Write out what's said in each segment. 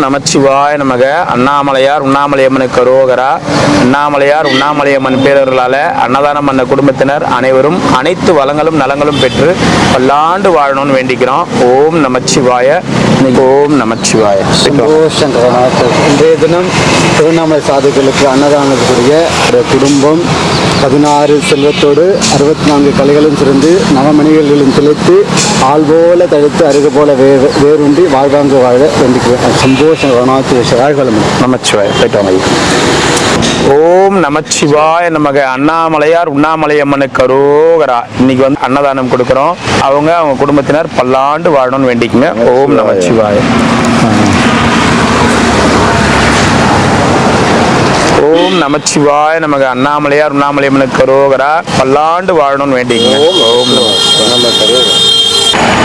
நமச்சிவாய நமக. அண்ணாமலையார் உண்ணாமலையம்மனுக்கு அரோகரா. அண்ணாமலையார் உண்ணாமலையம்மன் பேரர்களால் அன்னதானம் பண்ண குடும்பத்தினர் அனைவரும் அனைத்து வளங்களும் நலங்களும் பெற்று பல்லாண்டு வாழணும்னு வேண்டிக்கிறோம். ஓம் நமச்சிவாய. ஓம் நமச்சிவாய. இன்றைய தினம் திருவண்ணாமலை சாதுக்களுக்கு அன்னதானத்துக்குரிய குடும்பம் 16 செல்வத்தோடு 64 கலைகளும் சிறந்து நவமணிகளிலும் திளைத்து ஆள் போல தடுத்து அருகு போல வேறுண்டி வாழ்வாங்க வாழ வேண்டிக்கிறேன். சந்தோஷம் நமச்சிவாய. ஓம் நமச்சிவாய நமக. அண்ணாமலையார் உண்ணாமலையம்மனுக்கு அரோகரா. இன்னைக்கு வந்து அன்னதானம் கொடுக்குறோம். அவங்க குடும்பத்தினர் பல்லாண்டு வாழணும்னு வேண்டிக்குங்க. ஓம் நமச்சிவாய. ஓம் நமச்சிவாய நமக. அண்ணாமலையார் உண்ணாமலையம்மனுக்கு அரோகரா. பல்லாண்டு வாழணும்னு வேண்டிக்குங்க. ஓம்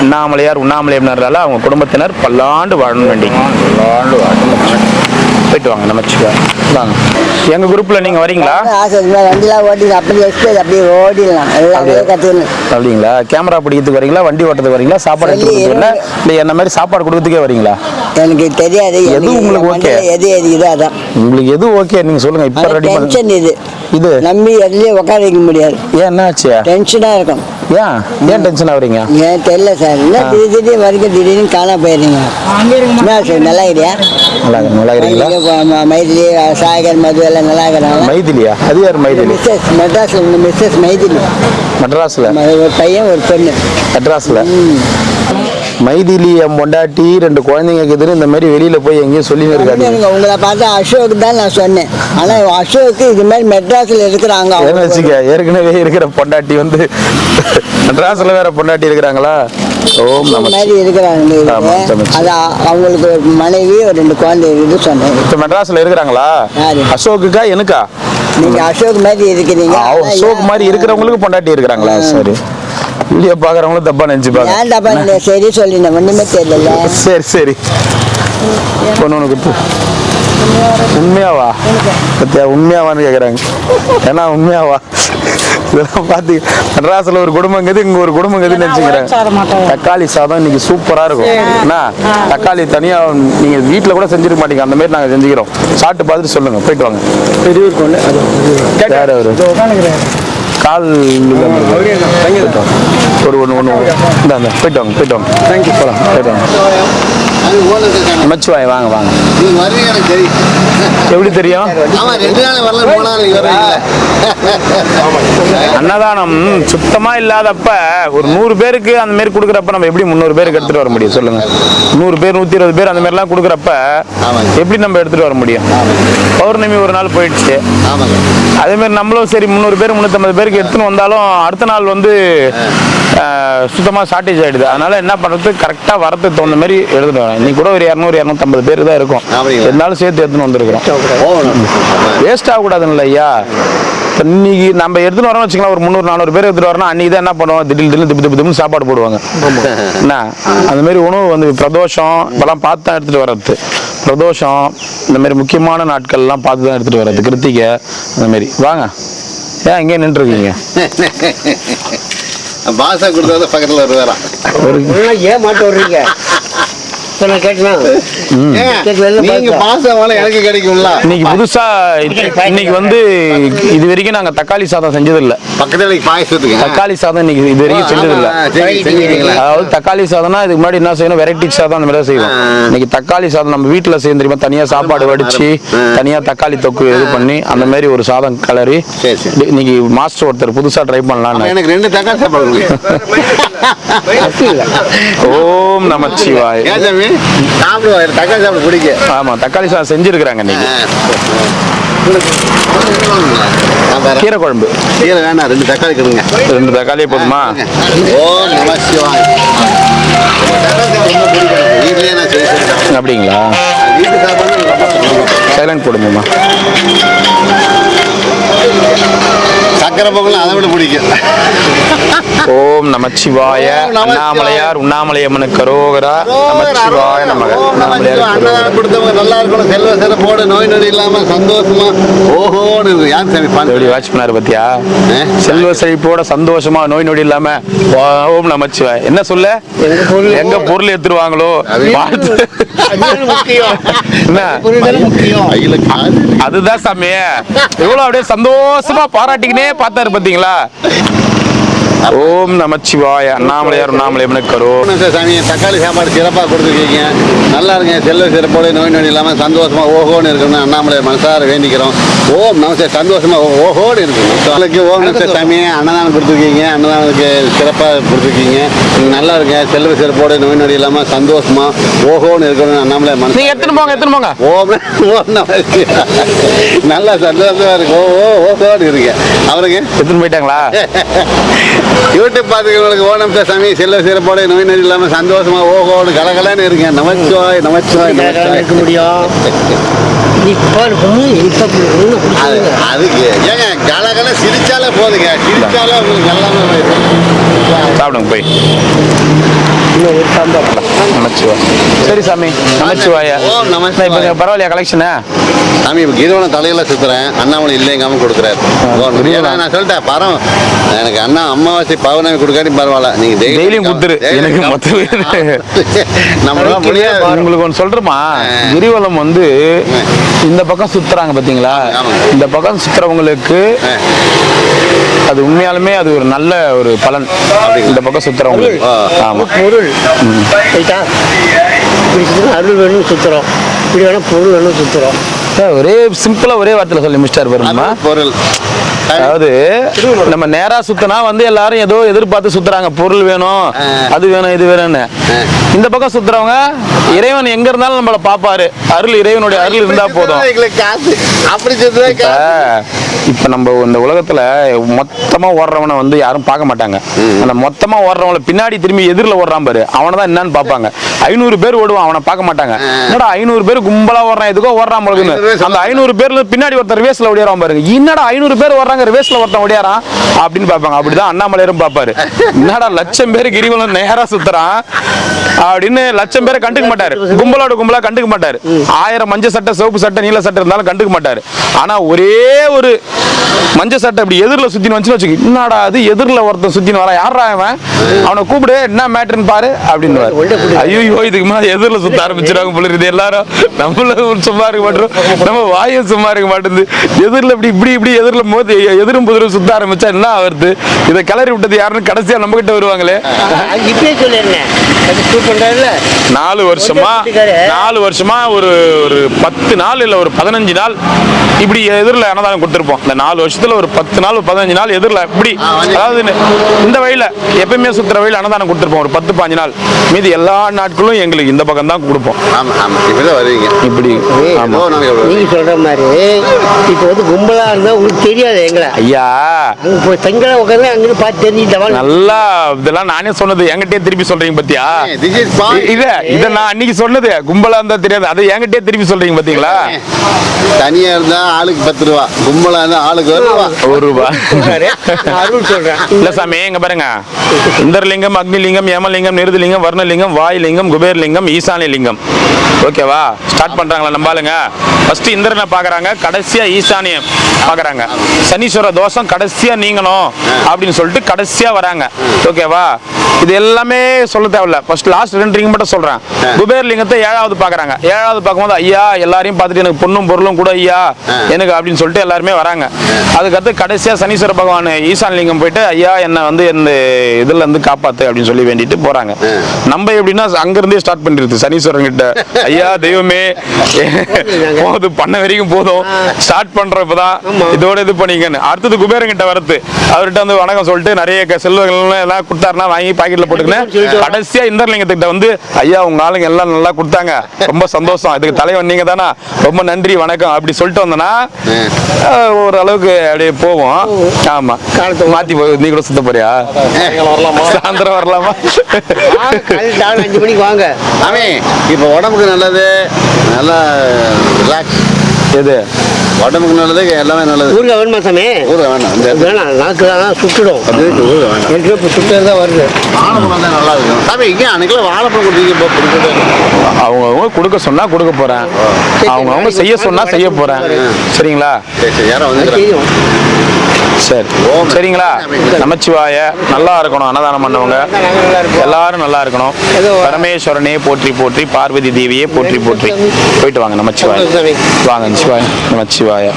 அண்ணாமலையார் உண்ணாமலையம்மனால அவங்க குடும்பத்தினர் பல்லாண்டு வாழணும்னு வேண்டிக்குங்க. பல்லாண்டு வாழணும். போயிட்டு வாங்க. நமச்சிவாய. வாங்க. எங்க குரூப்ல நீங்க வரீங்களா? வண்டிலாம் ஓட்டி அப்படியே அப்படியே ஓடிடலாம். அப்படிங்களா? கேமரா பிடிக்கிறதுக்கு வரீங்களா, வண்டி ஓட்டத்துக்கு வரீங்களா, சாப்பாடு எடுத்துக்கிறதுக்கு இல்லை என்ன மாதிரி சாப்பாடு கொடுக்கறதுக்கே வரீங்களா? எனக்கு தெரியாது. எது உங்களுக்கு ஓகே? எது இது அதான் உங்களுக்கு எது ஓகே நீங்க சொல்லுங்க. இப்ப ரெடி டென்ஷன் இது நம்பி எதுலயே உட்கார வைக்க முடியாது. ஏன் என்னாச்சு? டென்ஷனா இருக்கும். ஏன் டென்ஷன் ஆகுறீங்க? ஏன் தெரியல சார். என்ன திடீர்னு வரைக்கும் திடீர்னு காண போயிருங்க. என்ன சார் நல்லா இல்லையா? நல்லா இருக்கீங்களா? மைதிலி சாகர் மது எல்லாம் நல்லா இருக்கிறாங்க. மைதிலியா? அது யார் மைதிலி? மிஸ்ஸஸ் மெட்ராஸ்ல மிஸ்ஸஸ் மைதிலி. மெட்ராஸ்ல ஒரு பையன் ஒரு பெண்ணு. மெட்ராஸ்ல மைதிலி பொண்டாட்டி 2 குழந்தைங்க இருக்குதுன்னு இந்த மாதிரி வெளியில போய் எங்கேயும் சொல்லி இருக்காங்க. உங்களை பார்த்து அசோக் தான் நான் சொன்னேன். ஆனா அசோக்கு இது மாதிரி மெட்ராஸ்ல இருக்கிறாங்க. ஏற்கனவே இருக்கிற பொண்டாட்டி வந்து மெட்ராஸ்ல வேற பொண்டாட்டி இருக்கிறாங்களா? ஓம் மாதிரி இருக்கிறாங்க. அவங்களுக்கு ஒரு மனைவி ஒரு 2 குழந்தை இருக்கு சொன்னேன். இப்ப மெட்ராஸ்ல இருக்கிறாங்களா? அசோக்குக்கா எனக்கா? நீங்க அசோக் மாதிரி இருக்கிறீங்க. அசோக் மாதிரி இருக்கிறவங்களுக்கு பொண்டாட்டி இருக்கிறாங்களா? சரி. வீடியோ பாக்குறவங்களும் தப்பா நினைச்சுப்பாங்க. ஏன் தப்பா சரி சொல்லினேன். ஒண்ணுமே தெரியல. சரி பொண்ணு கொடுத்து உண்மையாவா? பத்தியா உண்மையாவான்னு கேக்குறாங்க. ஏன்னா உண்மையாவா இதெல்லாம் பார்த்து மெட்ராஸ்ல ஒரு குடும்பங்கிறது இங்க ஒரு குடும்பங்கிறது நினைச்சுக்கிறேன். தக்காளி சாதம் இன்னைக்கு சூப்பரா இருக்கும். என்ன தக்காளி தனியா நீங்க வீட்டுல கூட செஞ்சிருக்க மாட்டீங்க. அந்த மாதிரி நாங்க செஞ்சுக்கிறோம். சாப்பிட்டு பார்த்துட்டு சொல்லுங்க. போயிட்டு வாங்க. யார் அவரு? கால் ஒரு ஒன்று போயிட்டு வாங்க. தேங்க்யூ. போகலாம். போயிட்டு வாங்க. நமச்சிவாய. வாங்க. எப்படி தெரியும்? அன்னதானம் சுத்தமா இல்லாதப்ப ஒரு 100 பேருக்கு அந்த மாதிரி கொடுக்குறப்ப நம்ம எப்படி 300 பேருக்கு எடுத்துட்டு வர முடியும் சொல்லுங்க? 100 பேர் 120 பேர் அந்த மாதிரிலாம் கொடுக்குறப்ப எப்படி நம்ம எடுத்துட்டு வர முடியும்? பௌர்ணமி ஒரு நாள் போயிடுச்சு. அதே மாதிரி நம்மளும் சரி 300 பேர் 350 பேருக்கு எடுத்துன்னு வந்தாலும் அடுத்த நாள் வந்து சுத்தமாக ஷார்டேஜ் ஆகிடுது. அதனால என்ன பண்ணுறது, கரெக்டாக வரத்துக்கு தகுந்த மாதிரி எடுத்துட்டு வரேன். இன்னைக்கு கூட ஒரு 200-250 பேர் தான் இருக்கும். இருந்தாலும் சேர்த்து எடுத்துன்னு வந்துருக்கிறோம். வேஸ்ட் ஆகக்கூடாதுன்னு ஐயா. இப்போ இன்னைக்கு நம்ம எடுத்துன்னு வரோம்னு வச்சுக்கலாம். ஒரு 300-400 பேர் எடுத்துட்டு வரோம்னா அன்னைக்கு தான் என்ன பண்ணுவோம், திடீர்னு சாப்பாடு போடுவாங்க. என்ன அந்த மாதிரி உணவு வந்து பிரதோஷம் இப்பெல்லாம் பார்த்து தான் எடுத்துட்டு வர்றது. பிரதோஷம் இந்த மாதிரி முக்கியமான நாட்கள்லாம் பார்த்து தான் எடுத்துட்டு வர்றது. கிருத்திகை அந்த மாதிரி. வாங்க. ஏன் இங்கே நின்றுருக்கீங்க? பாசா கொடுத்தா பக்கத்துல வருவாரா? ஏன் மாட்ட வர்றீங்க? எனக்கு கிடைக்கும்ல. இன்னைக்கு புதுசா இன்னைக்கு வந்து இது வரைக்கும் நாங்க தக்காளி சாதம் செஞ்சது இல்ல. பக்கத்துல பாயசத்துக்கு தக்காளி சாதம் இன்னைக்கு இது வரைக்கும் செஞ்சது இல்ல. அதாவது தக்காளி சாதம்னா இதுக்கு முன்னாடி என்ன செய்யணும், வெரைட்டி சாதம் அந்த மாதிரி செய்வோம். இன்னைக்கு தக்காளி சாதம் நம்ம வீட்டுல செய்ய தெரியுமா, தனியா சாப்பாடு வடிச்சு தனியா தக்காளி தொக்கு இது பண்ணி அந்த மாதிரி ஒரு சாதம் கலரி இன்னைக்கு மாஸ்டர் ஒருத்தர் புதுசா ட்ரை பண்ணலாம். எனக்கு 2 தக்காளி சாப்பாடு. ஓம் நமச்சிவாய. தக்காளி சாப்பிட பிடிக்கும். ஆமா, தக்காளி சாதம் செஞ்சிருக்கிறாங்க இன்னைக்கு. கீரை குழம்பு. கீரை வேணாம், 2 தக்காளி கொடுங்க. 2 தக்காளியே போதுமா? ஓம் நமச்சிவாய. வீட்லயே நான் செய்ய. அப்படிங்களா? வீட்டு சாப்பாடு சைலண்ட் போடுங்கம்மா. சக்கரை பொங்கல் அதை விட பிடிக்கும். ஓம் நமச்சிவாய. ஓம் நமச்சிவாய. அண்ணாமலையார் உண்ணாமலையம்மனுக்கு அரோகரா. நமச்சிவாய நமக. அன்னதானம் கொடுத்தவங்க நல்லா இருக்கணும், செல்வ சிறப்போட நோய் நொடி இல்லாம சந்தோஷமா ஓஹோன்னு இருக்கும். யார் சாமி எப்படி வாட்ச் பண்ணாரு பத்தியா? செல்வ செழிப்போட சந்தோஷமா நோய் நொடி இல்லாம ஓம் நமச்சிவாய. என்ன சொல்ல? எங்க பொருள் எடுத்துருவாங்களோ வாழ்த்து. என்ன அதுதான் சாமி. எவ்வளவு அப்படியே சந்தோஷமா பாராட்டிக்கினே பார்த்தாரு பாத்தீங்களா? ஓம் நமச்சிவாய. அண்ணாமலையார் உண்ணாமலையம்மனுக்கு அரோகரா. சாமி தக்காளி சாப்பாடு சிறப்பாக கொடுத்துருக்கீங்க. நல்லா இருங்க, செல்வ சிறப்போட நோய் நொடி இல்லாமல் சந்தோஷமா ஓஹோன்னு இருக்கணும். அண்ணாமலை மனசார வேண்டிக்கிறோம். ஓம் நமஸ்தே. சந்தோஷமா ஓஹோன்னு இருக்கணும். உங்களுக்கு ஓம் நமஸ்தே சாமி. அன்னதானம் கொடுத்துருக்கீங்க, அன்னதானத்துக்கு சிறப்பாக கொடுத்துருக்கீங்க. நல்லா இருங்க, செல்வ சிறப்போட நோய் நொடி இல்லாமல் சந்தோஷமா ஓஹோன்னு இருக்கணும். அண்ணாமலை மனசு நீங்க எடுத்துட்டு போங்க. ஓம் ஓம் நமஸ்தே. நல்லா சந்தோஷமா இருக்கு. ஓஹோன்னு இருக்கீங்க. அவருங்க எடுத்துட்டு போயிட்டாங்களா? யூடியூப் பார்த்துக்கிறவங்களுக்கு ஓ நமஸ்தே சாமி. செல்வ சிறப்போட நோய் நொடி இல்லாமல் சந்தோஷமா ஓஹோன்னு கலகலன்னு இருக்கேன். நமச்சிவாய் நமச்சிவாய் நமச்சிவாய். இருக்க முடியும். அதுக்கு ஏங்க கலகல சிரிச்சாலே போதுங்க. சிரிச்சாலே உங்களுக்கு எல்லாமே சாப்பிடுங்க போய். நமச்சிவாய. சரி சாமி நமச்சிவாய. ஓம் நமச்சிவாய. இப்ப பரவாயில்லையா கலெக்ஷனு? சாமி இப்போ கீதவனம் தலையில சுத்துறேன். அண்ணாமலை இல்லைங்காம கொடுக்குறாரு. ஏன்னா நான் சொல்லிட்டேன் பரம் எனக்கு அண்ணா அமாவாசை பௌர்ணமி கொடுக்காட்டி பரவாயில்ல. நீங்க டெய்லியும் குத்துரு. எனக்கு மொத்தம் நம்மளால முடியாது. உங்களுக்கு ஒன்று சொல்றோமா? கிரிவலம் வந்து இந்த பக்கம் சுத்துறாங்க பாத்தீங்களா? இந்த பக்கம் சுத்துறவங்களுக்கு அது உண்மையாலுமே அது ஒரு நல்ல ஒரு பலன். இந்த பக்கம் சுத்துறவங்களுக்கு. ஆமா. பொருள் அருள் வேணும் சுத்துறோம், இப்படி வேணும் பொருள் வேணும் சுத்துறோம். ஒரே சிம்பிளா ஒரே வார்த்தையில சொல்லி மிஸ்டர் வருமா? பொருள் அதாவது நம்ம நேரா சுத்தினா வந்து எல்லாரும் ஏதோ எதிர்பார்த்து சுத்துறாங்க. பொருள் வேணும், அது வேணும், இது வேணும்னு. இந்த பக்கம் சுத்துறவங்க இறைவன் எங்க இருந்தாலும் நம்மள பாப்பாரு. அருள், இறைவனுடைய அருள் இருந்தா போதும். இப்ப நம்ம இந்த உலகத்துல மொத்தமா ஓடுறவனை வந்து யாரும் பார்க்க மாட்டாங்க. அந்த மொத்தமா ஓடுறவங்களை பின்னாடி திரும்பி எதிரில் ஓடுறான் பாரு, அவனை தான் என்னன்னு பார்ப்பாங்க. 500 பேர் ஓடுவான், அவனை பார்க்க மாட்டாங்க. என்னடா 500 பேர் கும்பலா ஓடுறான், எதுக்கோ ஓடுறான் போலன்னு. அந்த 500 பேர்ல பின்னாடி ஒருத்தர் ரிவேஸ்ல ஓடியாரான் பாருங்க. என்னடா 500 பேர் ஓடுறாங்க, ரிவேஸ்ல ஒருத்தன் ஓடியாரான் அப்படின்னு பார்ப்பாங்க. அப்படிதான் அண்ணாமலையரும் பார்ப்பாரு. என்னடா 1,00,000 பேர் கிரிவலம் நேரா சுத்துறான் அப்படின்னு 1,00,000 பேரை கண்டுக்க மாட்டாரு. கும்பலோட கும்பலா கண்டுக்க மாட்டாரு. 1000 மஞ்சள் சட்டை, சிவப்பு சட்டை, நீல சட்டை இருந்தாலும் கண்டுக்க மாட்டாரு. ஆனா ஒரே ஒரு மஞ்சள் சட்டை இப்படி எதிரில் சுத்தின்னு வந்து வச்சுக்க, என்னடா அது எதிரில் ஒருத்தன் சுத்தின்னு வர, யாரா அவன், அவனை கூப்பிடு, என்ன மேட்டர்னு பாரு அப்படின்னு. ஐயோ இதுக்கு மேலே எதிரில் சுத்த ஆரம்பிச்சிருவாங்க போல இருக்குது. எல்லாரும் நம்மளும் சும்மா இருக்க மாட்டோம், நம்ம வாயும் சும்மா இருக்க மாட்டேங்குது. எதிரில் இப்படி இப்படி இப்படி எதிரில் போது எதிரும் புதிரும் சுத்த ஆரம்பிச்சா என்ன ஆகுது? இதை கிளறி விட்டது யாருன்னு கடைசியா நம்ம கிட்ட வருவாங்களே. 4 வருஷமா ஒரு 10 நாள் இல்ல ஒரு 15 நாள் இப்படி எதிரில் அன்னதானம் கொடுத்துருப்போம். இந்த 4 வருஷத்துல ஒரு 10 நாள் 15 நாள் எதிரில் இப்படி, அதாவது இந்த வழியில எப்பயுமே சுத்துற வழியில அன்னதானம் கொடுத்துருப்போம் ஒரு 10-15 நாள். மீதி எல்லா நாட்களும் எங்களுக்கு இந்த பக்கம் தான் கொடுப்போம். இப்படி நீங்க சொல்ற மாதிரி இப்ப வந்து கும்பலா இருந்தா உங்களுக்கு தெரியாது. எங்களை ஐயா செங்கலை உட்காந்து அங்க பார்த்து தெரிஞ்சுட்டவா நல்லா இதெல்லாம் நானே சொன்னது என்கிட்டயே திருப்பி சொல்றீங்க பாத்தியா? இத நான் அன்னைக்கு சொன்னது கும்பலா இருந்தா தெரியாது, அதை என்கிட்டயே திருப்பி சொல்றீங்க பாத்தீங்களா? தனியா இருந்தா ஆளுக்கு 10 ரூபா, கும்பலா இருந்தா ஆளுக்கு 1 ரூபா. அருள் சொல்றேன். இல்ல சாமி இங்க பாருங்க, இந்திரலிங்கம், அக்னிலிங்கம், யமலிங்கம், நிருதலிங்கம், வர்ணலிங்கம், வாயுலிங்கம், குபேர்லிங்கம், ஈசானியலிங்கம். ஓகேவா? ஸ்டார்ட் பண்றாங்களா நம்ம ஆளுங்க? ஃபர்ஸ்ட் இந்திரனை பாக்குறாங்க, கடைசியா ஈசானியம் பாக்குறாங்க. சனீஸ்வர தோஷம் கடைசியா நீங்கணும் அப்படின்னு சொல்லிட்டு கடைசியா வராங்க. ஓகேவா? இது எல்லாமே சொல்ல தேவையில்ல, ஃபர்ஸ்ட் லாஸ்ட் 2 லிங்கம் மட்டும் சொல்றேன். குபேர்லிங்கத்தை 7வது பாக்குறாங்க. 7வது பார்க்கும்போது ஐயா எல்லாரையும் பார்த்துட்டு எனக்கு பொண்ணும் பொருளும் கூட ஐயா எனக்கு அப்படின்னு சொல்லிட்டு எல்லாருமே வராங்க. அதுக்கடுத்து கடைசியா சனீஸ்வர பகவான் ஈசான்லிங்கம் போயிட்டு ஐயா என்ன வந்து இந்த இதுல இருந்து காப்பாத்து அப்படின்னு சொல்லி வேண்டிட்டு போறாங்க. நம்ம எப்படின்னா அங்கிருந்தே ஸ்டார்ட் பண்ணிருது சனீஸ்வரன் கிட்ட, ஐயா தெய்வமே போது பண்ண வரைக்கும் போதும், ஸ்டார்ட் பண்றப்பதான் இதோட இது பண்ணிக்கன்னு. அடுத்தது குபேரன் கிட்ட வரது, அவர்கிட்ட வந்து வணக்கம் சொல்லிட்டு நிறைய செல்வங்கள் எல்லாம் கொடுத்தாருன்னா வாங்கி பாக்கெட்ல போட்டுக்கினேன். கடைசியா இந்திரலிங்கத்திட்ட வந்து ஐயா உங்க ஆளுங்க எல்லாம் நல்லா கொடுத்தாங்க, ரொம்ப சந்தோஷம், இதுக்கு தலைவன் நீங்க தானா, ரொம்ப நன்றி வணக்கம் அப்படி சொல்லிட்டு வந்தனா ஓரளவுக்கு அப்படியே போவோம். ஆமா மாத்தி நீ கூட சுத்த போறியா? சாயந்தரம் வரலாமா? 5 மணிக்கு வாங்க. இப்ப உடம்புக்கு நல்லது, நல்லா ரிலாக்ஸ். எது உடம்புக்கு நல்லது எல்லாமே நல்லது. ஊருக வேணுமா சாமி? ஊறுகாய் வேண்டாம். இந்த வேணாம், நாக்கு தான் சுட்டுடும். ஊறுகாய் வேண்டாம். எனக்கு இப்போ சுட்டு தான் வருது. வாழைப்பழம் தான் நல்லா இருக்கும். சாமி இங்கே அன்னைக்குள்ள வாழைப்பழம் கொடுத்தீங்க. அவங்க கொடுக்க சொன்னா கொடுக்க போறேன், அவங்க செய்ய சொன்னா செய்ய போறேன். சரிங்களா? சரி யாரும் வந்து சரி சரிங்களா? நமச்சிவாய. நல்லா இருக்கணும் அன்னதானம் பண்ணவங்க எல்லாரும் நல்லா இருக்கணும். பரமேஸ்வரனே போற்றி போற்றி, பார்வதி தேவியே போற்றி போற்றி. போயிட்டு வாங்க. நமச்சிவாய. வாங்க சிவாய. நமச்சிவாய.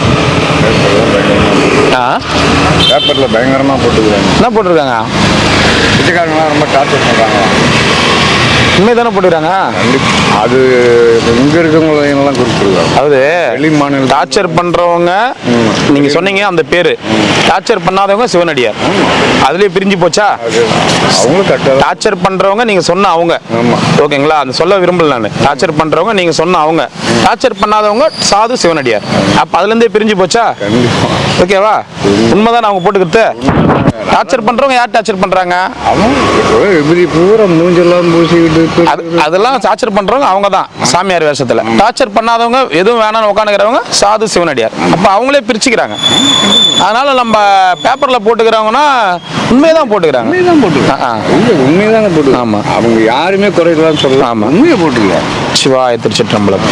பேப்பரில் பயங்கரமாக போட்டுக்கிறாங்க. என்ன போட்டிருக்காங்க? பிச்சைக்காரங்களாம் ரொம்ப டார்ச்சர் பண்ணுறாங்க. உண்மை தானே போட்டுக்கிறாங்க. அது இங்கே இருக்கவங்களெல்லாம் கொடுத்துருக்காங்க. அதாவது வெளி மாநில டார்ச்சர் பண்றவங்க நீங்க சொன்னீங்க அந்த பேரு, டார்ச்சர் பண்ணாதவங்க சிவனடியார். அதுலயே பிரிஞ்சு போச்சா? அவங்களும் கரெக்டாக டார்ச்சர் பண்றவங்க நீங்க சொன்ன அவங்க. ஓகேங்களா? அந்த சொல்ல விரும்பல நான். டார்ச்சர் பண்றவங்க நீங்க சொன்ன அவங்க, டார்ச்சர் பண்ணாதவங்க சாது சிவனடியார். அப்ப அதுல இருந்தே பிரிஞ்சு போச்சா? ஓகேவா? உண்மைதான் அவங்க போட்டுக்கிறது. டார்ச்சர் பண்றவங்க யார் டார்ச்சர் பண்றாங்க? இப்படி பூரா மூஞ்செல்லாம் பூசிக்கிட்டு அதெல்லாம் டார்ச்சர் பண்றவங்க அவங்க தான் சாமியார் வேஷத்துல. டார்ச்சர் பண்ணாதவங்க எதுவும் வேணாம்னு உட்காந்துக்கிறவங்க சாது சிவனடியார். அப்ப அவங்களே பிரிச்சுக்கிறாங்க. அதனால நம்ம பேப்பர்ல போட்டுக்கிறவங்கன்னா உண்மையதான் போட்டுக்கிறாங்க. உண்மைதானே போட்டு. ஆமா, அவங்க யாருமே குறைக்கலாம் சொல்லலாம். ஆமா, உண்மையை போட்டுக்கலாம். சிவாய. திருச்சிற்றம்பலம்.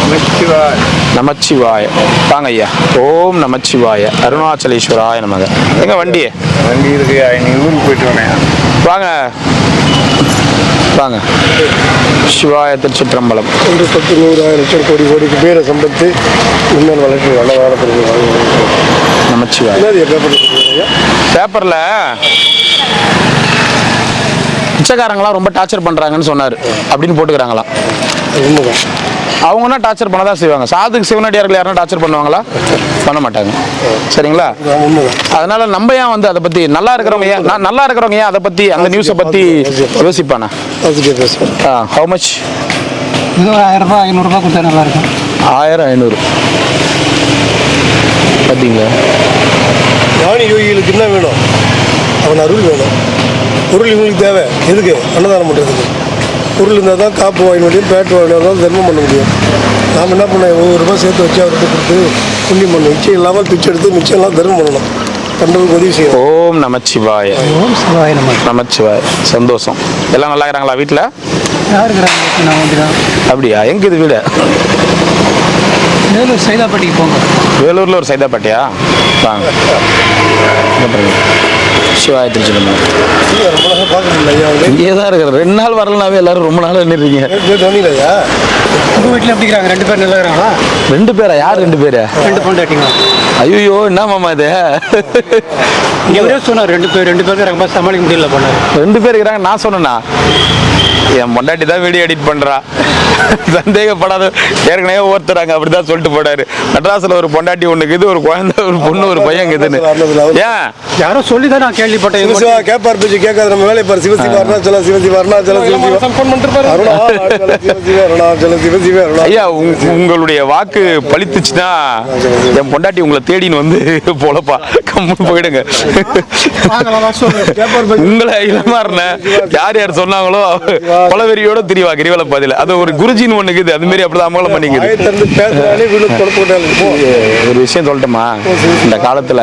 நமச்சிவாய. வாங்க ஐயா. ஓம் நமச்சிவாய. அருணாச்சலேஸ்வராய நமக. எங்க வண்டி இருக்கு. நீ ஊருக்கு போயிட்டு வரேன். வாங்க வாங்க. சிவாய. திருச்சிற்றம்பலம். 1 10 100 1000 கோடி கோடிக்கு பேரை சம்பத்து இன்னொரு வளர்ச்சி நல்ல வாழப்படுது. நமச்சிவாய. பேப்பர்ல பிச்சைக்காரங்களாம் ரொம்ப டார்ச்சர் பண்றாங்கன்னு சொன்னாரு அப்படின்னு போட்டுக்கிறாங்களா? அவங்கன்னா டார்ச்சர் பண்ணதான் செய்வாங்க. சாதுக்கு சிவனடியார்கள் யாரும் டார்ச்சர் பண்ணுவாங்களா? பண்ண மாட்டாங்க. சரிங்களா? அதனால நம்ம ஏன் வந்து அதை பத்தி நல்லா இருக்கிறவங்க ஏன் நல்லா இருக்கிறவங்க ஏன் அதை பத்தி அந்த நியூஸை பத்தி யோசிப்பானா? How much? 1000 ரூபாய் 500 ரூபாய் கொடுத்தா நல்லா இருக்கும். 1000 500 பார்த்தீங்களா? ஞானி யோகிகளுக்கு என்ன வேணும்? அவன் அருள் வேணும். பொருள் இவங்களுக்கு தேவை. எதுக்கு? அன்னதானம் பண்ணுறதுக்கு. பொருள் இருந்தால் தான் காப்பு வாங்க முடியும், பேட்டு வாங்கினா தர்மம் பண்ண முடியும். நாம் என்ன பண்ண 100 ரூபாய் சேர்த்து வச்சு அவர்கிட்ட கொடுத்து புண்ணியம் பண்ணணும். மிச்சம் இல்லாமல் பிச்சை எடுத்து மிச்சம் எல்லாம் தர்மம் பண்ணணும். பண்ணுறதுக்கு உதவி செய்யணும். ஓம் நமச்சிவாய. ஓம் சிவாய நம. நமச்சிவாய. சந்தோஷம். எல்லாம் நல்லா இருக்கிறாங்களா வீட்டில்? யாருக்குறாங்க? நான் வந்துடுறேன். அப்படியா? எங்க இது வீடு? வேலூர் சைதாப்பட்டிக்கு போங்க. வேலூர்ல ஒரு சைதாப்பட்டியா? வாங்க. சிவாய. திருச்சிற்றம்பலம். ரொம்ப நாளாக பார்க்க முடியல ஐயா. இங்கே தான் இருக்கிற 2 நாள் வரலனாவே எல்லாரும் ரொம்ப நாள் நின்றுறீங்க. வந்தீங்களா ஐயா? உங்கள் வீட்டில் எப்படிங்கிறாங்க? 2 பேர் நல்லா இருக்கிறாங்களா? 2 பேரா? யார் 2 பேரு? 2 பொண்டாட்டிங்களா? ஐயோ, என்ன மாமா இது? எவரே சொன்னார் 2 பேர் தான் ரொம்ப சமாளிக்க முடியல பண்ணார். 2 பேர் இருக்கிறாங்க. நான் சொன்னேன்னா என் பொண்டாட்டி தான் வீடியோ எடிட் பண்றா. சந்தேகப்படாத. ஏற்கனவே ஒருத்தராங்க அப்படிதான் சொல்லிட்டு போனாரு. மெட்ராஸ்ல ஒரு பொண்டாட்டி ஒண்ணுக்கு இது, ஒரு குழந்தை, ஒரு பொண்ணு, ஒரு பையன் இதுன்னு. ஏன் யாரோ சொல்லி தான் நான் கேள்விப்பட்டேன். சிவசிவா கேப்பார் பேச்சு கேட்காத நம்ம வேலை பாரு. சிவசிவா அருணாச்சல சிவசிவா அருணாச்சல சிவசிவா அருணாச்சல சிவசிவா அருணாச்சல சிவசிவா அருணா. ஐயா, உங்களுடைய வாக்கு பலித்துச்சுன்னா என் பொண்டாட்டி உங்களை தேடின்னு வந்து போலப்பா கம்முன்னு போயிடுங்க. உங்களை இளமாறின யார் யார் சொன்னாங்களோ பலவெறியோட திரிவா கிரிவல பாதையில. அது ஒரு குருஜின்னு ஒண்ணுக்குது. அது மாதிரி அப்படிதான் அமங்கலம் பண்ணிக்குது. ஒரு விஷயம் சொல்லட்டுமா? இந்த காலத்துல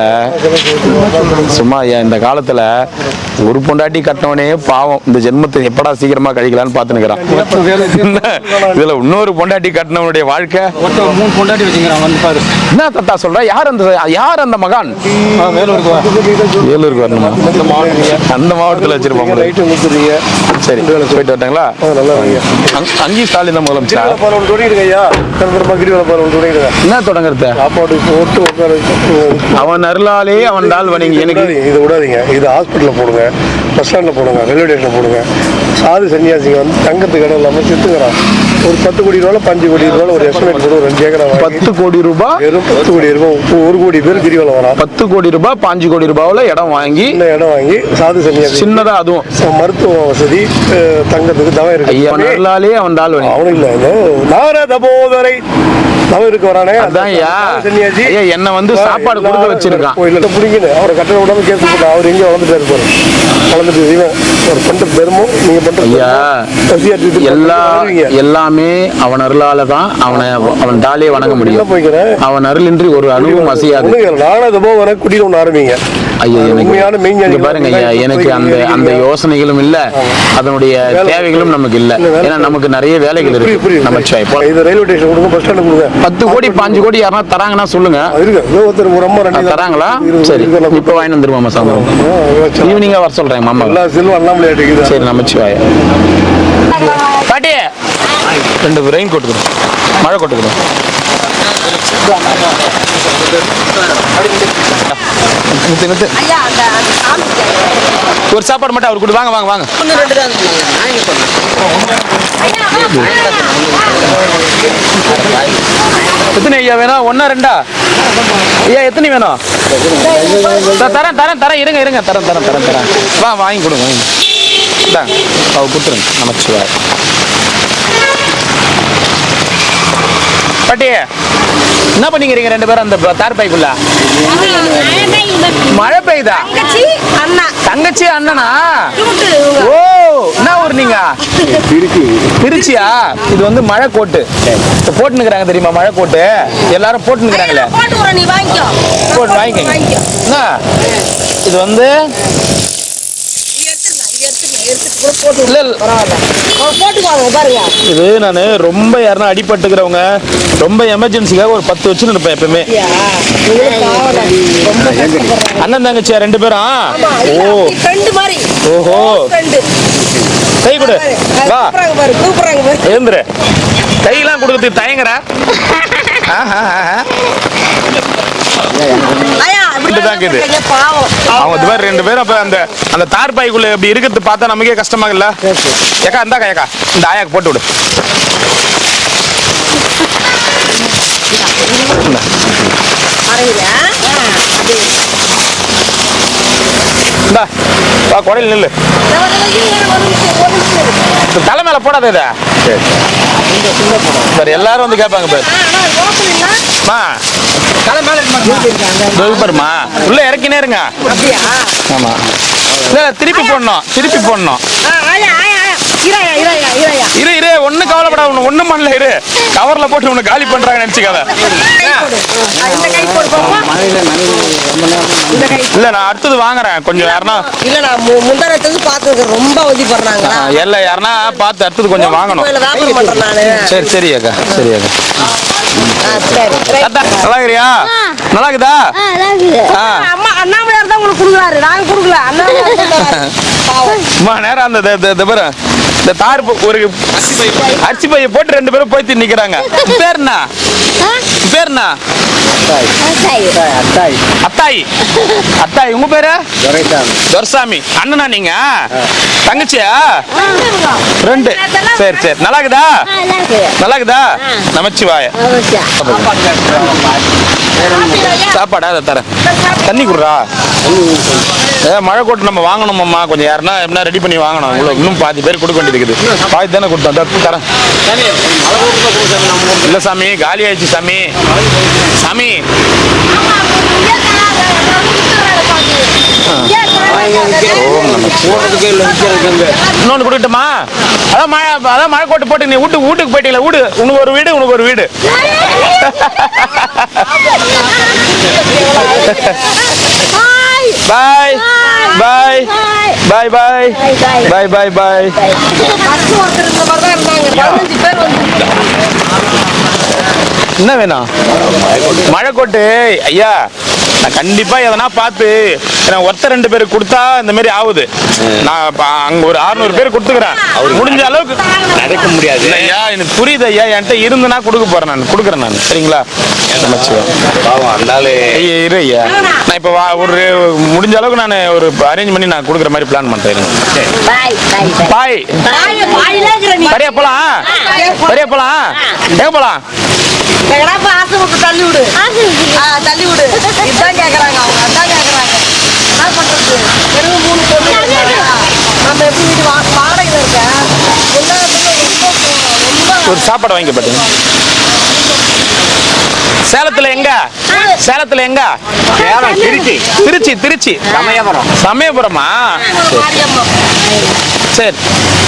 சும்மா இந்த காலத்துல ஒரு பொண்டாட்டி கட்டினவனே பாவம் இந்த ஜென்மத்தை எப்படா சீக்கிரமா கழிக்கலான்னு பாத்துனுக்கிறான். இதுல இன்னொரு பொண்டாட்டி கட்டினவனுடைய வாழ்க்கை 3 பொண்டாட்டி வச்சுக்கிறான். வந்து பாரு. என்ன தத்தா சொல்ற? யார் அந்த மகான்? வேலூருக்கு வரணுமா? அந்த மாவட்டத்தில் வச்சிருப்பாங்க. சரி, போயிட்டு வரட்டாங்களா? அங்கேயும் ஸ்டாலின் தான் முதலமைச்சர். என்ன தொடங்குறது? அவன் அருளாலே அவன் தாள் வணங்கி. எனக்கு இதை விடாதீங்க. இது ஹாஸ்பிட்டலில் போடுங்க, பஸ் ஸ்டாண்டில் போடுங்க, ரயில்வே ஸ்டேஷனில் போடுங்க. சாது சன்னியாசிங்க வந்து தங்கத்துக்கு இடம் இல்லாமல் செத்துக்கிறான். ஒரு 10 கோடி ரூபாய் 5 கோடி ரூபாய் ஒரு எஸ்டிமேட் போடுவோம். 2 ஏக்கரா 10 கோடி ரூபாய், வெறும் 10 கோடி ரூபாய் 1 கோடி பேர் கிரிவலம் வரா. 10 கோடி ரூபாய் 5 கோடி ரூபாவில் இடம் வாங்கி சாது சன்னியாசி சின்னதா, அதுவும் மருத்துவ வசதி, தங்கத்துக்கு தவம் இருக்கு. அவன் அருளாலே அவன் தாள் வணங்கி. அவனு இல்லை, நாரத போதரை அவன் இருக்க வரானே அதான் ஐயா சன்னியாசி ஐயா என்ன வந்து சாப்பாடு கொடுக்க வச்சிருக்கான். கோயிலில் பிடிக்கணும் அவரை கட்டணம் விடாம கேஸ் போட்டா அவர் எங்கே வளர்ந்துட்டாரு பாரு. வளர்ந்துட்டு இவன் அவர் பண்ற பெருமும் நீங்க பண்ற ஐயா எல்லாமே அவன் அருளால தான் அவன் தாலியை வணங்க முடியும். போய்க்கிறேன் அவன் அருளின்றி ஒரு அணுவும் அசையாது. நானும் போக குடியில் ஒன்று ஆரம்பிங்க ஐயா எனக்கு பாருங்க ஐயா எனக்கு அந்த யோசனைகளும் இல்ல அதனுடைய தேவைகளும் நமக்கு இல்ல. ஏன்னா நமக்கு நிறைய வேலைகள் இருக்கு. நம்ம இது ரயில்வே ஸ்டேஷன் கொடுங்க, பஸ் ஸ்டாண்ட் கொடுங்க. 10 கோடி 5 கோடி யாரா தராங்கன்னா சொல்லுங்க. ஒருத்தர் ஒரு அம்மா 2 தராங்களா? சரி இப்போ வாங்கி வந்துருவாமா சாயந்தரம் ஈவினிங்கா வர சொல்றேன் மாமா. சரி நமச்சிவாய. பாட்டி 2 ரெயின் கோட் கொடு, மழை கோட்டு கொடு. ஒரு சாப்பாடு மட்டும் அவர் கொடு. வாங்க வாங்க வாங்க. எத்தனை ஐயா வேணும்? 1 2 ஐயா எத்தனை வேணும்? தரேன் தரேன் தரேன் இருங்க இருங்க தரேன் தரேன் தரேன் தரேன். வா வாங்கி கொடுங்க வாங்கி இந்தாங்க அவர் கொடுத்துருங்க. நமச்சிவாய். பாட்டி என்ன பண்ணிக்கிறீங்க 2 பேரும் அந்த தார் பைக்குள்ள? மழை பெய்யுதா? தங்கச்சி அண்ணனா? ஓ என்ன ஊர் நீங்க? திருச்சியா? இது வந்து மழை கோட்டு போட்டுனுக்குறாங்க தெரியுமா? மழை கோட்டு எல்லாரும் போட்டுனுக்குறாங்களே. போட்டு வாங்கிக்கோங்க. என்ன இது வந்து இது நான் ரொம்ப யாருன்னா அடிபட்டுக்கிறவங்க ரொம்ப எமர்ஜென்சிக்காக ஒரு 10 வச்சுன்னு இருப்பேன் எப்பவுமே. அண்ணன் தங்கச்சியா 2 பேரும்? ஓஹோ கை கொடு. வா எழுந்துரு. கையெல்லாம் கொடுக்கறதுக்கு தயங்குற. அவங்க 2 பேரும் அப்ப அந்த தார் பாய்க்குள்ள இப்படி இருக்கிறது பார்த்தா நமக்கே கஷ்டமா இல்ல? ஏக்கா இந்தா ஏக்கா இந்த ஆயாக்கு போட்டு விடு. இந்தா வா குடையில் நில்லு. தலை மேல போடாத இத. சரி எல்லாரும் வந்து கேட்பாங்க பேர் பாருமா உள்ள இறக்கினே இருங்க. ஆமா இல்ல திருப்பி போடணும் திருப்பி போடணும். இரு இரு ஒன்னும் கவலைப்படாத ஒண்ணும் பண்ணல. இரு கவர்ல போட்டு உன்னை காலி பண்றாங்க நினைச்சுக்காத. இல்ல நான் அடுத்தது வாங்குறேன் கொஞ்சம் யாருன்னா இல்ல நான் முந்தானத்துக்கு பாத்துக்கிறேன் ரொம்ப உதவி பண்றாங்க. இல்ல யாருன்னா பார்த்து அடுத்தது கொஞ்சம் வாங்கணும். சரி சரி அக்கா சரி அக்கா. நல்லா இருக்கிறியா? நல்லா இருக்குதா? அம்மா அண்ணாமலையார் தான் உங்களுக்கு கொடுக்குறாரு, நாங்க கொடுக்கல. அம்மா நேரம் அந்த பாரு இந்த தார் ஒரு அரிசி பைய போட்டு 2 பேரும் போய் நிக்கிறாங்க. பேர் என்ன? பேர் என்ன? அத்தாய். அத்தாய் உங்க பேரு? துரைசாமி. அண்ணனா நீங்க? தங்கச்சியா? 2. சரி சரி நல்லா இருக்குதா? நல்லா இருக்குதா? நமச்சிவாய. சாப்பாடா அதை தரேன். தண்ணி குடுறா. மழை கோட்டு நம்ம வாங்கணுமாம்மா கொஞ்சம் யாருன்னா என்ன ரெடி பண்ணி வாங்கணும். இன்னும் பாதி பேர் கொடுக்க வேண்டியது இருக்குது. பாதி தானே கொடுத்தோம் தரேன். இல்லை சாமி காலி ஆயிடுச்சு சாமி. சாமி இன்னொன்று கொடுக்கட்டுமா? அதான் மழை கோட்டு போட்டு நீ வீட்டுக்கு போயிட்டீங்களா? வீடு உனக்கு ஒரு வீடு உனக்கு ஒரு வீடு. பாய் பாய் பாய் பாய் பாய் பாய் பாய். என்ன வேணும்? மழை கோட்டு ஐயா நான் கண்டிப்பா எதனா பார்த்து ஒருத்தர் 2 பேருக்கு கொடுத்தா இந்த மாதிரி ஆகுது. நான் அங்க ஒரு 600 பேர் கொடுத்துக்கிறேன். முடிஞ்ச அளவுக்கு நடக்க முடியாது ஐயா. எனக்கு புரியுது ஐயா. என்கிட்ட இருந்துனா கொடுக்க போறேன். நான் கொடுக்குறேன் நான். சரிங்களா? இரு ஐயா நான் இப்ப ஒரு முடிஞ்ச அளவுக்கு நான் ஒரு அரேஞ்ச் பண்ணி நான் கொடுக்குற மாதிரி பிளான் பண்றேன். பாய் சரியா போலாம்? சரியா போலாம்? எங்க போலாம்? தள்ளி விடு தள்ளி விடு. இதான் கேக்குறாங்க அவங்க. அதான் கேக்குறாங்க. என்ன பண்றது? வெறும் 3 பொண்ணு நம்ம எப்படி வீடு வாடகையில இருக்க ஒரு சாப்பாடு வாங்கி பாத்தீங்க. சேலத்துல எங்க? சேலத்துல எங்க? திருச்சி. திருச்சி சமயபுரமா? சரி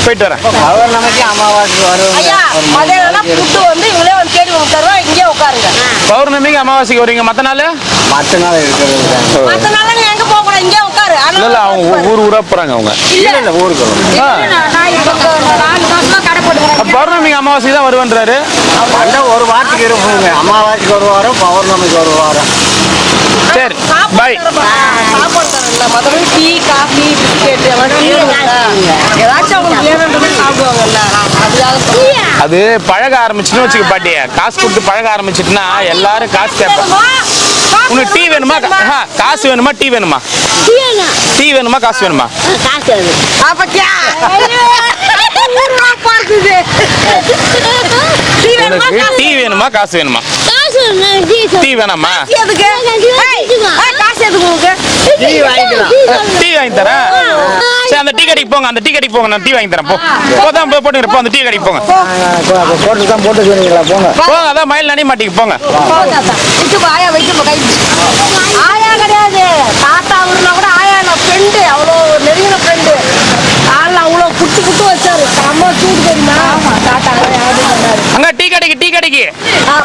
போயிட்டு வரேன். அவர் நமக்கு அமாவாசை ஐயா மதியானம் புட்டு வந்து இவங்களே வந்து தேடி தருவோம். இங்கே உட்காருங்க. பௌர்ணமிக்கு அமாவாசைக்கு வருவீங்க, மத்த நாள் மற்ற நாள் இருக்கிறது மற்ற நாள் நீ எங்க போக கூடாது, இங்கே உட்காரு. இல்ல அவங்க ஊரா போறாங்க அவங்க. இல்லை ஊருக்கு நான் இங்க 4 மாசமா கடை போட்டுக்கிறேன். பௌர்ணமிக்கு அமாவாசை தான் வருவேன்றாரு. அந்த ஒரு வாரத்துக்கு இருப்போங்க. அமாவாசைக்கு ஒரு வாரம், பௌர்ணமிக்கு ஒரு வாரம். சரி பாய். சாப்பாடு தரல, மற்றபடி டீ காஃபி பிஸ்கெட் ஏதாச்சும் அவங்களுக்கு வேணுன்றது சாப்பிடுவாங்கல்ல, அதுக்காக அது பழக ஆரம்பிச்சுன்னு வச்சுக்க பாட்டி, காசு கொடுத்து பழக ஆரம்பிச்சிட்டுனா எல்லாரும் காசு கேட்பாங்க. உனக்கு டீ வேணுமா? காசு வேணுமா? டீ வேணுமா? டீ வேணுமா? காசு வேணுமா? உனக்கு டீ வேணுமா? காசு வேணுமா? டீ வேணாமா? காசு எதுக்கு உங்களுக்கு? டீ வாங்கி தரேன். சரி அந்த டீ கடைக்கு போங்க, அந்த டீ கடைக்கு போங்க, நான் டீ வாங்கி தரேன். போதான் போட்டுக்கிறேன். அந்த டீ கடைக்கு போங்க. போட்டு தான் போட்டு சொன்னீங்களா? போங்க போங்க, அதான் மயில் நனி மாட்டிக்கு போங்க. ஆயா வைக்க கை ஆயா கிடையாது, தாத்தா அவருனா கூட ஆயா ஃப்ரெண்டு, அவ்வளோ நெருங்கின ஃப்ரெண்டு. காலில் அவ்வளோ புட்டு புட்டு வச்சாரு. செம்ம சூடு தெரியுமா? தாத்தா யாரும் பண்ணாரு. அங்க டீ கடைக்கு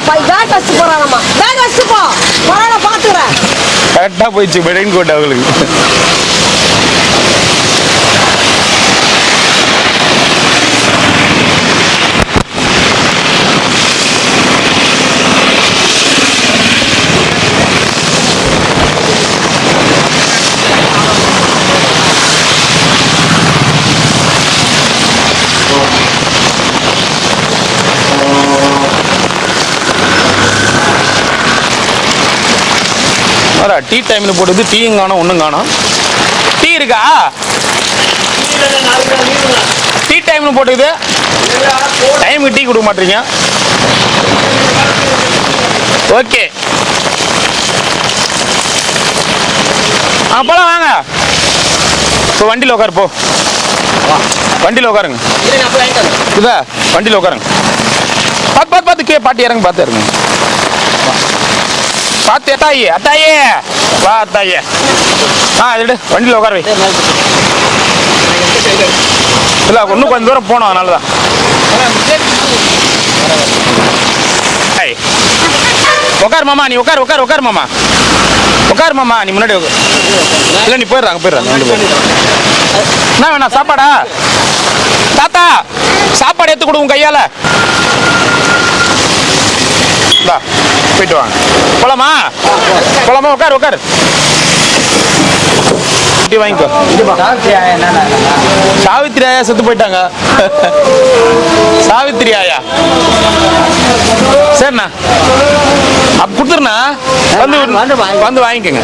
பேக் வச்சு போறானம்மா. பேக் வச்சு போ, போறான பாத்துக்கிறேன். கரெக்டா போயிடுச்சு ரெயின் கோட் அவங்களுக்கு. டீ டைம்ல போடுது, டீயும் காணும், ஒன்றும் காணும். டீ இருக்கா? டீ டைம்ல போட்டுக்குது, டைமுக்கு டீ கொடுக்க மாட்டீங்க. ஓகே அப்போலாம் வாங்க. இப்போ வண்டியில் உட்காரு, போ வண்டியில் உட்காருங்க. இதா வண்டியில் உட்காருங்க. பார்த்து பாட்டி இறங்க, பார்த்து இறங்க. பார்த்து அத்தாயே வா அத்தாயே. இது வண்டியில் உட்கார வை. இல்லை இன்னும் கொஞ்சம் தூரம் போனோம், அதனால தான். உட்காரு மாமா, நீ உட்காரு மாமா. உட்காரு மாமா, நீ முன்னாடி இல்லை நீ போயிடுறாங்க. என்ன வேணா சாப்பாடா? தாத்தா சாப்பாடு எடுத்து கொடுங்க கையால. போயிட்டு வாங்க. போலாமா? உட்காரு. டீ வாங்கிக்கோ. சாவித்திரி ஆயா செத்து போயிட்டாங்க. சாவித்திரி ஆயா சரிண்ணா, அப்ப கொடுத்துருண்ணா. வந்து வாங்கிக்கோங்க.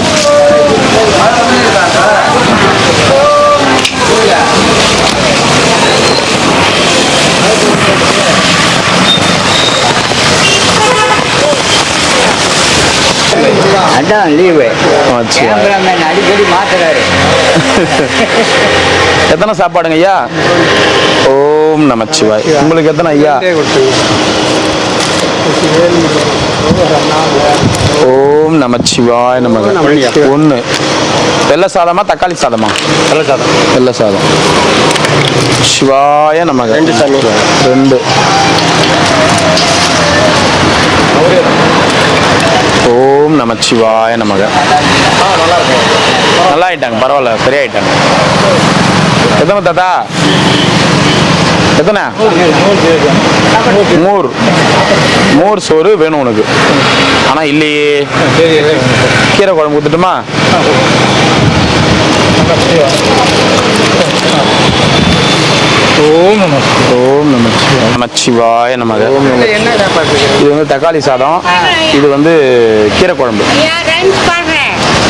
அதான் லீவு அடிக்கடி மாத்துறாரு. எத்தனை சாப்பாடுங்க ஐயா? ஓம் நமச்சிவாய். உங்களுக்கு எத்தனை ஐயா? ஓம் நமச்சிவாய். நமக்கு 1. வெள்ளை சாதமா தக்காளி சாதமா? வெள்ளை சாதம். சிவாய நமக்கு 2. ஓம் நமச்சிவாய நமக. நல்லா ஆயிட்டாங்க, பரவாயில்ல, சரியாயிட்டாங்க. எத்தனை தாத்தா? எத்தனை? மோர் சோறு வேணும் உனக்கு. ஆனா இல்லையே, கீரை குழம்பு ஊத்துட்டுமா? ஓம் நமச்சிவாய நமக. இது வந்து தக்காளி சாதம், இது வந்து கீரை குழம்பு.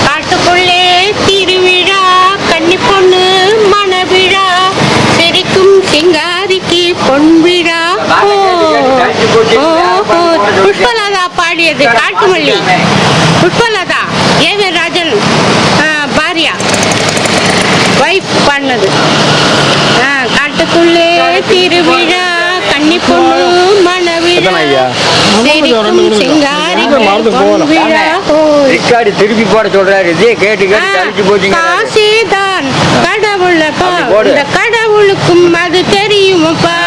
காட்டுக்குள்ளே திருவிழா, கன்னி பொண்ணு மணவிழா, சிரிக்கும் சிங்காரிக்கு பொன்விழா. புஷ்பலதா பாடியது காட்டுமல்லி. புஷ்பலதா ஏவி ராஜன் பாரியா வைஃப் பண்ணது. காட்டுக்குள்ளே திருவிழா, கன்னி பொண்ணு மணவிழா, சிரிக்கும் சிங்காரி மறந்து போகலாம். ரிக்கார்டு திருப்பி போட சொல்றாரு. இதே கேட்டு கேட்டு கழிச்சு போச்சுங்க. காசேதான் கடவுளப்பா, இந்த கடவுளுக்கும் அது தெரியுமப்பா.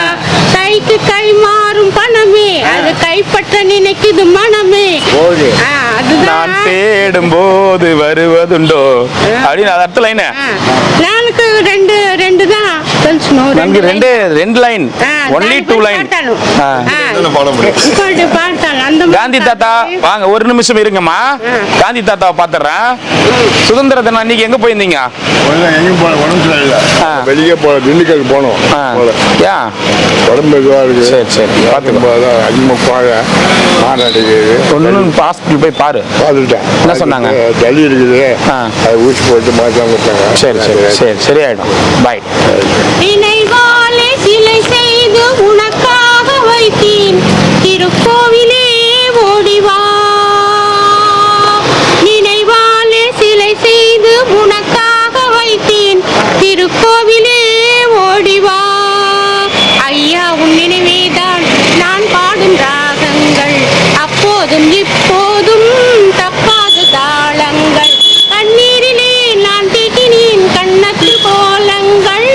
கைக்கு கை மாறும் பணமே, அது கைப்பற்ற நினைக்குது மனமே. போகுது. நான் அதுதான் தேடும் போது வருவதுண்டோ அப்படின்னு அது அர்த்த லைன். நானுக்கு ரெண்டு தான் தெரிஞ்சுக்கணும். நமக்கு ரெண்டு லைன், ஒன்லி 2 லைன். காந்தி தாத்தா வாங்க, ஒரு நிமிஷம் இருங்கம்மா. காந்தி தாத்தாவை பாத்துறேன். சுதந்திர தினம் அன்னைக்கு எங்க போயிருந்தீங்க? எங்கேயும் போன உடம்பு சரியில்லை. வெளியே போன திண்டுக்கல் போனோம். ஏன் உடம்பு இதுவாக இருக்குது. சரி சரி பார்த்துக்கும் அதிகமாக போக மாநாட்டுக்கு ஒன்றும் ஹாஸ்பிட்டல் போய் பாரு. பார்த்துட்டேன். என்ன சொன்னாங்க? சளி இருக்குது, அது ஊசி போட்டு மாற்றாம கொடுத்தாங்க. சரி சரி சரி சரியாயிடும். பாய். நினைவாலே சிலை செய்து உனக்காக வைத்தேன், திருக்கோவிலே ஓடிவா. நினைவாலே சிலை செய்து உனக்காக வைத்தேன், திருக்கோவிலே ஓடிவா. ஐயா உன் நினைவேதான் நான் பாடும் ராகங்கள், அப்போதும் இப்போதும் தப்பாது தாளங்கள். கண்ணீரிலே நான் தீட்டினேன் கண்ணத்தில் கோலங்கள்,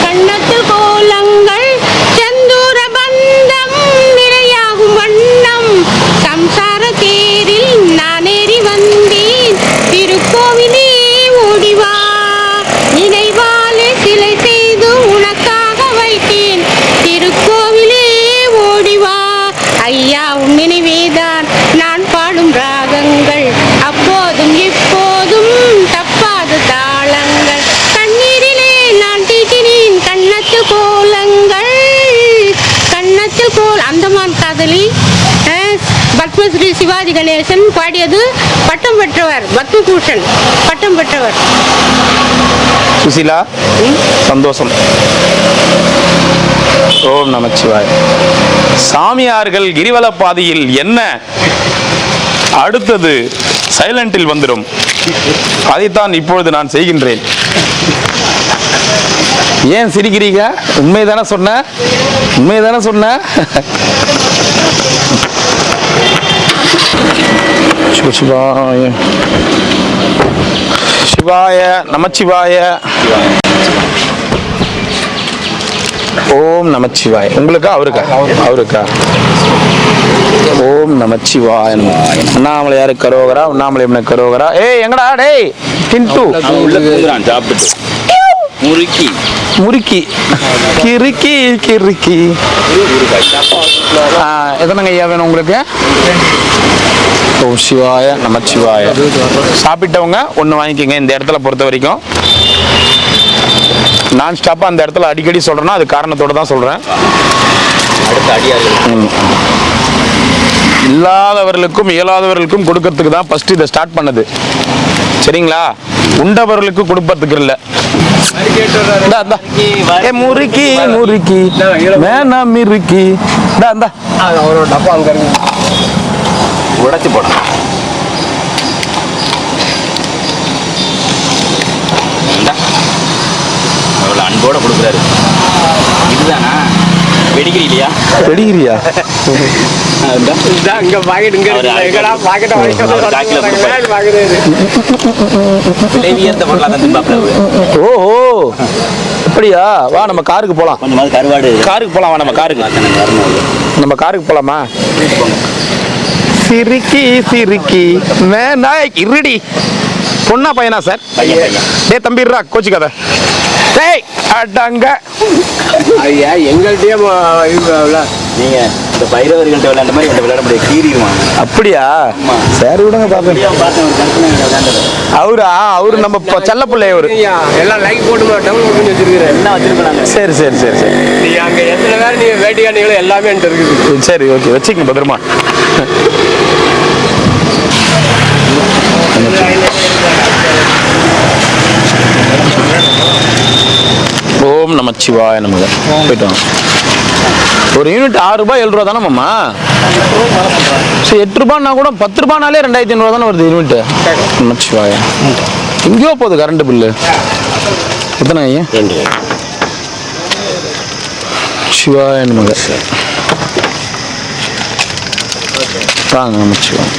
கண்ணத்தில் கோலங்கள். செந்தூர பந்தம் நிறையாகும் வண்ணம், சம்சார தேரில் நான் ஏறி வந்தேன், திருக்கோவிலே ஓடிவா. நினைவாலே சிலை செய்து உனக்காக வைத்தேன், திருக்கோவிலே ஓடிவா. ஐயா உன் நினைவேதான் நான் பாடும் ராகங்கள், அப்போதும் இப்போதும் தப்பாத தாளங்கள். கண்ணீரிலே நான் தீட்டினேன் கண்ணத்தில் கோலங்கள், கண்ணத்தில் கோல். அந்தமான் காதலி பத்மஸ்ரீ சிவாஜி கணேசன் பாடியது. பட்டம் பெற்றவர் பத்மபூஷன் பட்டம் பெற்றவர். சுசீலா சந்தோஷம். ஓம் நமச்சிவாய். சாமியார்கள் கிரிவல பாதையில் என்ன அடுத்தது சைலண்டில் வந்துடும், அதைத்தான் இப்பொழுது நான் செய்கின்றேன். ஏன் சிரிக்கிறீங்க? உண்மைதானே சொன்ன, உண்மைதானே சொன்ன. சிவாய சிவாய நமச்சிவாய. ஓம் நமச்சிவாய. உங்களுக்கா அவருக்கா? அவருக்கா. ஓம் நமச்சிவாய. உண்ணாமலை யாரு கரோகரா, உண்ணாமலை என்ன கரோகரா. ஏய் எங்கடா டேய் டின்டு உள்ள போகிறான் சாப்பிட்டு. முறுக்கி முறுக்கி கிறுக்கி கிறுக்கி. எத்தனைங்க ஐயா வேணும் உங்களுக்கு? ஓம் சிவாய நமச்சிவாய. சாப்பிட்டவங்க ஒன்று வாங்கிக்கோங்க. இந்த இடத்துல பொறுத்த வரைக்கும் நான் ஸ்டாப்பாக அந்த இடத்துல அடிக்கடி சொல்கிறேன்னா அது காரணத்தோடு தான் சொல்கிறேன். அடுத்த அடியார்கள் இல்லாதவர்களுக்கும் இயலாதவர்களுக்கும் கொடுக்கறதுக்கு தான் ஃபர்ஸ்ட் இதை ஸ்டார்ட் பண்ணது. சரிங்களா? உண்டவர்களுக்கு கொடுப்பதுக்கு இல்லை. முறுக்கி முறுக்கி வேணாம் மிருக்கி. அவரோட டப்பா அங்கே இருக்கு, உடைச்சு போடணும். அவ்வளோ அன்போட கொடுக்குறாரு. இதுதானா வெடிக்கிறீங்களா? வெடிக்கிறியா? இங்க பாக்கெட் இங்க எங்கடா பாக்கெட்டை ஓஹோ அப்படியா? வா நம்ம காருக்கு போலாம். கொஞ்சமாவது கருவாடு. காருக்கு போலாம். வா நம்ம காருக்கு போலாமா? சிரிக்கி சிரிக்கி வேணா இருடி. பொண்ணா பையனா சார்? டே தம்பிடுறா கோச்சிக்காத. டேய் அடங்க. ஐயா எங்கள்கிட்டயே நீங்க இந்த பைரவர்கள்ட்ட விளையாண்ட மாதிரி என்கிட்ட விளையாட முடியாது, கீறிடுவாங்க. அப்படியா? சரி விடுங்க பாப்பேன். அவரு நம்ம செல்ல பிள்ளை. அவரு எல்லாம் லைக் போட்டு டவுன்லோட் பண்ணி வச்சிருக்கிறேன். என்ன வச்சிருக்காங்க? சரி சரி சரி சரி. நீங்க அங்க எத்தனை பேர் நீங்க வேட்டியானீங்களோ எல்லாமே என்கிட்ட இருக்குது. சரி ஓகே வச்சுக்கங்க பத்திரமா. ஓம் நமச்சிவாய நமக. போயிட்டு வாங்க. ஒரு யூனிட் 6 ரூபாய் 7 ரூபா தானே மாமா? சரி 8 ரூபான்னா கூட 10 ரூபானாலே 2500 தானே வருது யூனிட். நமச்சிவாய. எங்கேயோ போகுது கரண்ட் பில்லு. எத்தனை ஐயா? 2. சிவாய நமக. வாங்க நமச்சிவாய.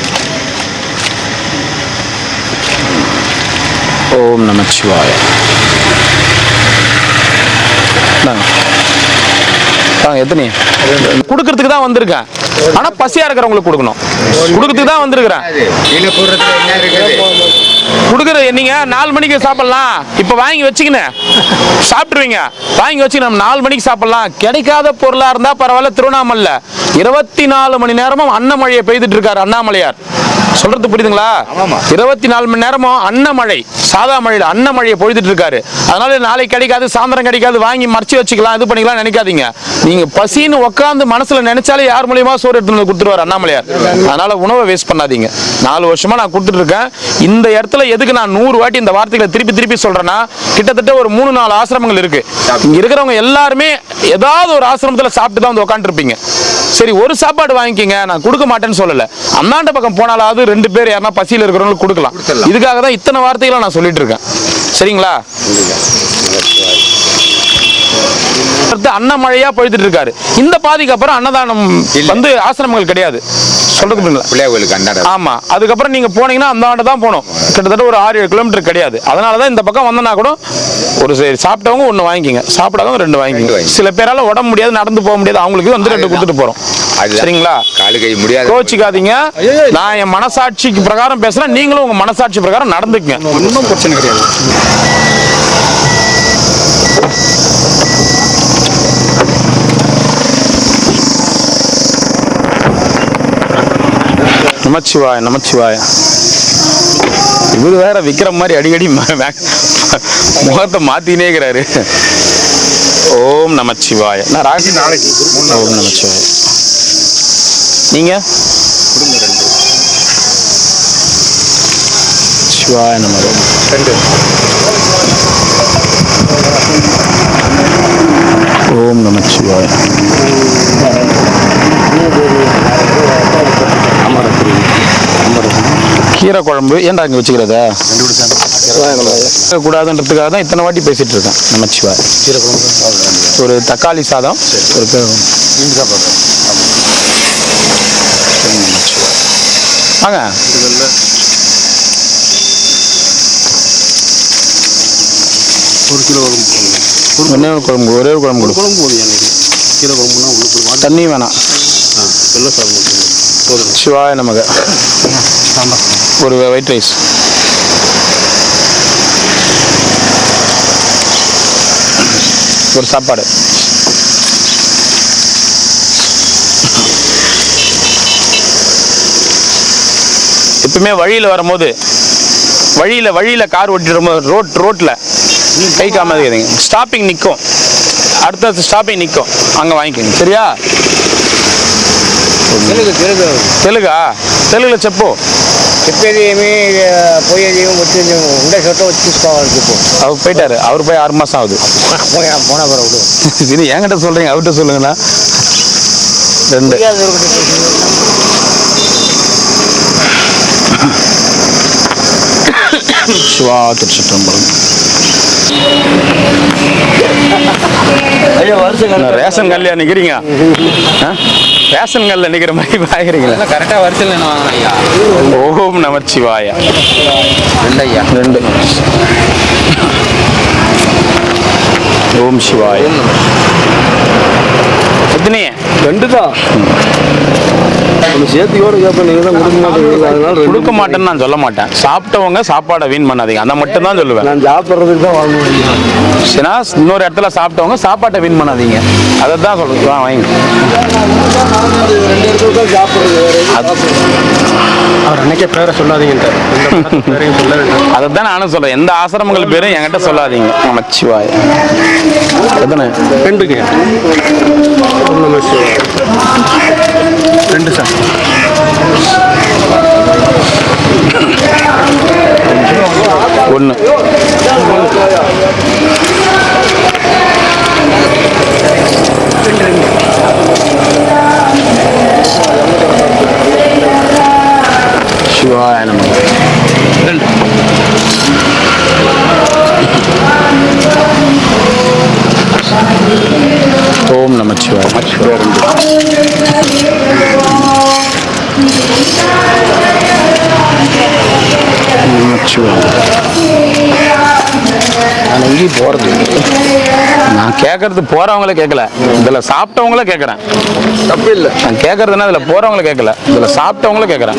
ஓம் நமச்சிவாய. எத்தனை கொடுக்கறதுக்கு தான் வந்திருக்கேன். ஆனா பசியா இருக்கிறவங்களுக்கு கொடுக்கணும். கொடுக்கறதுக்கு தான் வந்திருக்கிறேன். கொடுக்குற நீங்க 4 மணிக்கு சாப்பிடலாம். இப்ப வாங்கி வச்சுக்கினேன் சாப்பிட்டுருவீங்க. வாங்கி வச்சு நம்ம 4 மணிக்கு சாப்பிடலாம். கிடைக்காத பொருளா இருந்தா பரவாயில்ல. திருவண்ணாமலையில 24 மணி நேரமும் அன்னமழையை பெய்துட்டு இருக்காரு அண்ணாமலையார். சொல்றது புரியுதுங்களா? 24 மணி நேரமும் அன்னமழை, சாதா மழையில அன்னமழையை பொழுதுட்டு இருக்காரு. அதனால நாளைக்கு கிடைக்காது, சாயந்தரம் கிடைக்காது, வாங்கி மறைச்சு வச்சுக்கலாம், இது பண்ணிக்கலாம் நினைக்காதீங்க. நீங்க பசின்னு உட்காந்து மனசுல நினைச்சாலே யார் மூலியமா சோறு எடுத்து வந்து கொடுத்துருவாரு அண்ணாமலையார். அதனால உணவை வேஸ்ட் பண்ணாதீங்க. 4 வருஷமா நான் கொடுத்துட்டு இருக்கேன். இந்த இடத்துல எதுக்கு நான் 100 வாட்டி இந்த வார்த்தைகளை திருப்பி திருப்பி சொல்றேன்னா, கிட்டத்தட்ட ஒரு 3-4 ஆசிரமங்கள் இருக்கு. இங்க இருக்கிறவங்க எல்லாருமே ஏதாவது ஒரு ஆசிரமத்துல சாப்பிட்டு தான் வந்து உட்காந்து இருப்பீங்க. சரி, ஒரு சாப்பாடு வாங்கிக்கிங்க, நான் கொடுக்க மாட்டேன்னு சொல்லல. அந்தாண்ட பக்கம் போனாலாவது 2 பேர் யாருன்னா பசியில் இருக்கிறவங்களுக்கு கொடுக்கலாம். இதுக்காக தான் இத்தனை வார்த்தைகளை நான் சொல்லிட்டு இருக்கேன். சரிங்களா? அன்னமழையா பொழுதுட்டு இருக்காரு. இந்த பாதிக்கு அப்புறம் அன்னதானம் வந்து ஆசிரமங்கள் கிடையாது. சொல்றது ஆமா. அதுக்கப்புறம் நீங்க போனீங்கன்னா அந்த ஆண்டு தான் போகணும். கிட்டத்தட்ட ஒரு 6-7 கிலோமீட்டர் கிடையாது. அதனாலதான் இந்த பக்கம் வந்தனா கூட ஒரு சரி சாப்பிட்டவங்க 1 வாங்கிக்கிங்க, சாப்பிடாதவங்க 2 வாங்கிக்கிங்க. சில பேரால உடம்பு முடியாது, நடந்து போக முடியாது, அவங்களுக்கு வந்து 2 கொடுத்துட்டு போறோம். சரிங்களா? கோச்சிக்காதீங்க. நான் என் மனசாட்சிக்கு பிரகாரம் பேசுறேன். நீங்களும் உங்க மனசாட்சி பிரகாரம் நடந்துக்குங்க. ஒன்றும் பிரச்சனை கிடையாது. நமச்சிவாய நமச்சிவாய. இவரு வேற விக்ரம் மாதிரி அடிக்கடி முகத்தை மாத்தினே இருக்கிறாரு. ஓம் நமச்சிவாய. நான் ராசி நாளைக்கு. ஓம் நமச்சிவாய. நீங்க சிவாய நம. 2. ஓம் நமச்சிவாய. கீரை குழம்பு ஏன்டா அங்கே வச்சுக்கிறதா கூடாதுன்றதுக்காக தான் இத்தனை வாட்டி பேசிட்டு இருக்கேன். நமச்சிவாய். கீரை குழம்பு, ஒரு தக்காளி சாதம், ஒரு வாங்க. ஒரே ஒரு குழம்பு கீரை குழம்புனா தண்ணி வேணாம். சிவாய நமக. ஒரு ஒயிட் ரைஸ். ஒரு சாப்பாடு. எப்பவுமே வழியில் வரும்போது வழியில் கார் ஓட்டிட்டு வரும்போது ரோட்ல கை காமிக்காதீங்க. ஸ்டாப்பிங் நிற்கும், அடுத்த ஸ்டாப்பிங் நிற்கும், அங்கே வாங்கிக்கோங்க. சரியா? తెలుగా తెలుగులో చెప్పు. చెప్పేది ఏమి పోయేది వచ్చేది ఉండే చోట వచ్చి చూసుకోవాలి చెప్పు. அவர் போயிட்டாரு. அவர் போய் 6 மாசம் ஆகுது. போனா பரவாயில்ல. இது என்கிட்ட சொல்றீங்க, அவர்கிட்ட சொல்லுங்கண்ணா. 2 சிவா திருச்சிற்றம்பலம். ரேஷன் கல்லையா நிக்கிறீங்க? ரேஷன் கல்ல நிக்கிற மாதிரி பாக்குறீங்களா? கரெக்டா வரிசையில் என்ன வாங்கினா ஐயா? ஓம் நமச்சிவாய. 2 ஐயா. 2. ஓம் சிவாய. எத்தனை? 2 தான். சேர்த்தியோட கேட்பேன். நீங்கள் தான் கொடுக்க மாட்டேங்க. அதனால கொடுக்க மாட்டேன்னு நான் சொல்ல மாட்டேன். சாப்பிட்டவங்க சாப்பாடை வீண் பண்ணாதீங்க, அதை மட்டும் தான் சொல்லுவேன். நான் சாப்பிட்றதுக்கு தான் வாங்குவேன். சரினா? இன்னொரு இடத்துல சாப்பிட்டவங்க சாப்பாட்டை வீண் பண்ணாதீங்க, அதை தான் சொல்லுங்க. வாங்க. 2 இடத்துல தான் சாப்பிட்றது. அவர் அன்னைக்கே பேரை சொல்லாதீங்க. அதை தான் நானும் சொல்றேன். எந்த ஆசிரமங்கள் பேரும் என்கிட்ட சொல்லாதீங்க. நமச்சிவாய. எத்தனை? 2க்கு. 2 சார். ஒன்று. சிவாய நம. 2. ஓம் நமச்சிவாய. 2. நான் எங்கேயும் போகிறது நான் கேட்கறது போகிறவங்கள கேட்கல, இதில் சாப்பிட்டவங்கள கேட்குறேன். தப்பு இல்லை. நான் கேட்கறதுனா இதில் போகிறவங்கள கேட்கல, இதில் சாப்பிட்டவங்கள கேட்குறேன்.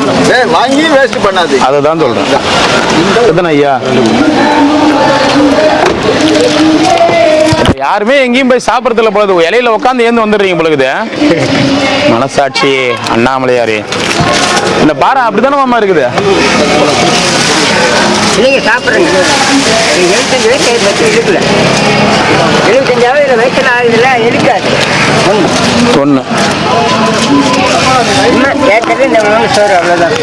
வாங்கி வேஸ்ட் பண்ணாது. அதை தான் சொல்கிறேன். எத்தனை ஐயா? யாருமே எங்கேயும் போய் சாப்பிட்றதில்ல பொழுது இலையில உட்காந்து ஏந்து வந்துடுறீங்க பொழுது. மனசாட்சி அண்ணாமலையாரே இந்த பாரு அப்படித்தானே மாமா இருக்குது. நீங்க சாப்பிட்றீங்க 75 வயசு பற்றி இழுக்கல 75 இதில் வயசில் ஆகுதுல இழுக்காது ஒன்று ஏற்கனவே இந்த உணவு சோறு அவ்வளோதான்.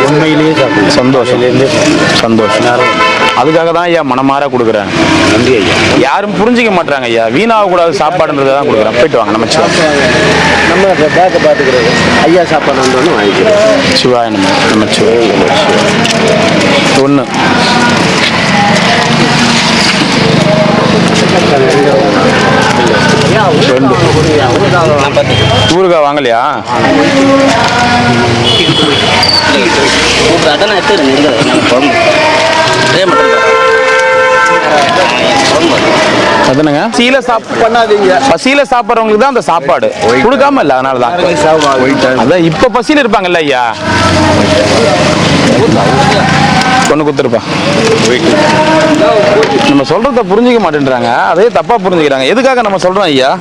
உண்மையிலேயே சந்தோஷம் சந்தோஷம். அதுக்காக தான் ஐயா மனமாற கொடுக்குறேன். நன்றி ஐயா. யாரும் புரிஞ்சிக்க மாட்டாங்க ஐயா, வீணாக கூடாது சாப்பாடுன்றதை தான் கொடுக்குறேன். போயிட்டு வாங்க. நம்ம நம்ம பேக்கை பார்த்துக்கிறது ஐயா சாப்பாடு வந்தோன்னு வாங்கிக்கிறோம். சிவாய நம்ம சிவாய ஒன்று ரெண்டு ஊருக்கா வாங்கலையா? அதெல்லாம் அதுனுங்க சீல பண்ணாதீங்க. பசியில சாப்பிட்றவங்களுக்கு தான் அந்த சாப்பாடு கொடுக்காம இல்லை, அதனால தான். அதான் இப்ப பசியில இருப்பாங்கல்ல ஐயா, ஒன்று கொடுத்துருப்பா. நம்ம சொல்றத புரிஞ்சிக்க மாட்டேன்றாங்க, அதே தப்பா புரிஞ்சுக்கிறாங்க. எதுக்காக நம்ம சொல்றோம் ஐயா?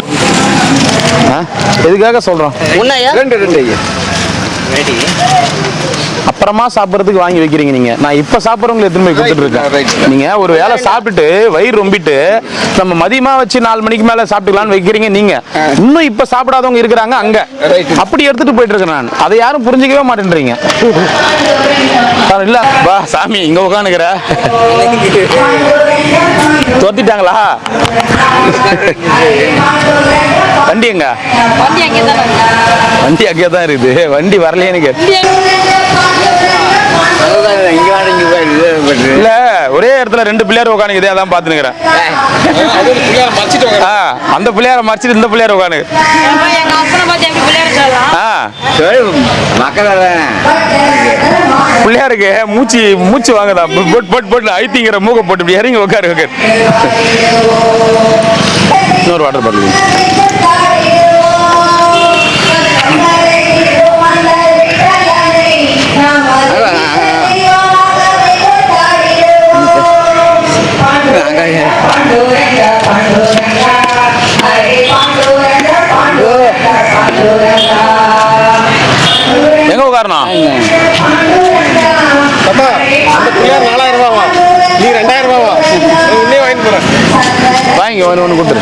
எதுக்காக சொல்றோம்? ரெண்டு ஐயா அப்புறமா சாப்பிட்றதுக்கு வாங்கி வைக்கிறீங்க நீங்க. நான் இப்ப சாப்பிட்றவங்களை எத்தனை போய் கொடுத்துட்டு இருக்கேன். நீங்க ஒரு வேளை சாப்பிட்டுட்டு வயிறு ரொம்பிட்டு நம்ம மதியமா வச்சு 4 மணிக்கு மேல சாப்பிட்டுக்கலாம்னு வைக்கிறீங்க நீங்க. இன்னும் இப்ப சாப்பிடாதவங்க இருக்கிறாங்க அங்க, அப்படி எடுத்துட்டு போயிட்டு இருக்கேன் நான். அதை யாரும் புரிஞ்சிக்கவே மாட்டேன்றீங்க. இல்ல வா சாமி இங்க உட்காந்துக்கிற தோத்திட்டாங்களா? வண்டி எங்க? வண்டி அங்கே தான் இருக்குது. வண்டி வரலையே எனக்கு. இல்ல ஒரே இடத்துல 2 பிள்ளையார் உட்காந்துக்குது, அதான் பாத்துக்கிறேன். அந்த பிள்ளையார மறைச்சிட்டு இந்த பிள்ளையார உட்காந்து பிள்ளையாருக்கு மூச்சு வாங்கதான் போட்டு ஐத்திங்கிற மூக்க போட்டு இப்படி இறங்கி உட்காரு. இன்னொரு வாட்டர் பாட்டில் எங்க உட்காரணும்? அந்த பிள்ளையார் 4000 ரூபாவா, நீ 2000 ரூபாவா? இன்னே வாங்கிட்டு போறேன். வாங்கி ஒன்று கொடுத்துரு.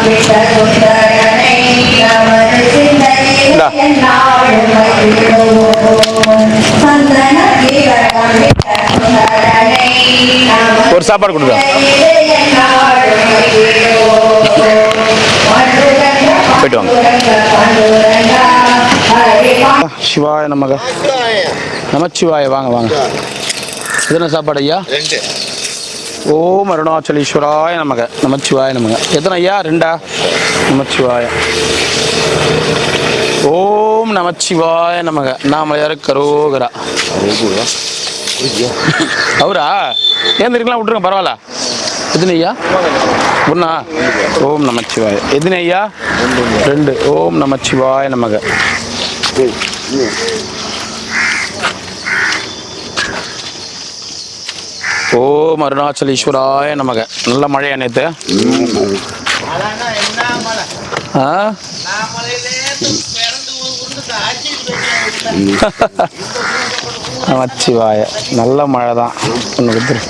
ஒரு சாப்பாடு கொடுங்க. போயிட்டு வாங்க. சிவாய நமக நமச்சிவாய. வாங்க வாங்க. எத்தனை சாப்பாடு ஐயா? ஓம் அருணாச்சலீஸ்வராய நமக நமச்சிவாய நமக. எத்தனை ஐயா? 2. நமச்சிவாய. ஓம் நமச்சிவாய நமக. நாம கரோகரா அவரா ஏந்திருக்கலாம், விட்டுருங்க பரவாயில்ல. எத்தனை ஐயா? 1. ஓம் நமச்சிவாய. எத்தனை ஐயா? 2. ஓம் நமச்சிவாய நமக. ஓம் அருணாச்சலீஸ்வராய நமக. நல்ல மழையா நேத்து? நமச்சிவாய. நல்ல மழை தான். ஒன்று கொடுத்துரு.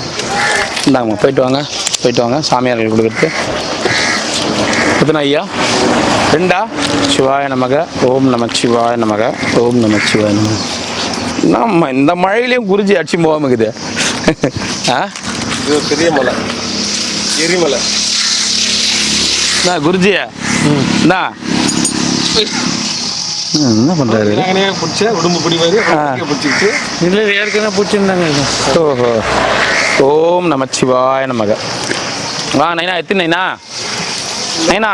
இந்தாங்கம்மா போயிட்டு வாங்க. போயிட்டு வாங்க. சாமியார்கள் கொடுக்குறது. எத்தனை ஐயா? 2. சிவாய நமக. ஓம் நமச்சிவாய நமக. ஓம் நமச்சிவாய நமக. நம்ம இந்த மழையிலையும் குருஜி அடிச்சு போகாம இருக்குது. இது பெரிய மலை, எரிமலை. குருஜியா என்ன பண்றாரு? பிடிச்ச உடம்பு பிடி மாதிரி பிடிச்சிக்கிட்டு இல்லை ஏற்கனவே பிடிச்சிருந்தாங்க. ஓஹோ. ஓம் நமச்சிவாய நமக. வா நைனா. எத்தனை நைனா? நைனா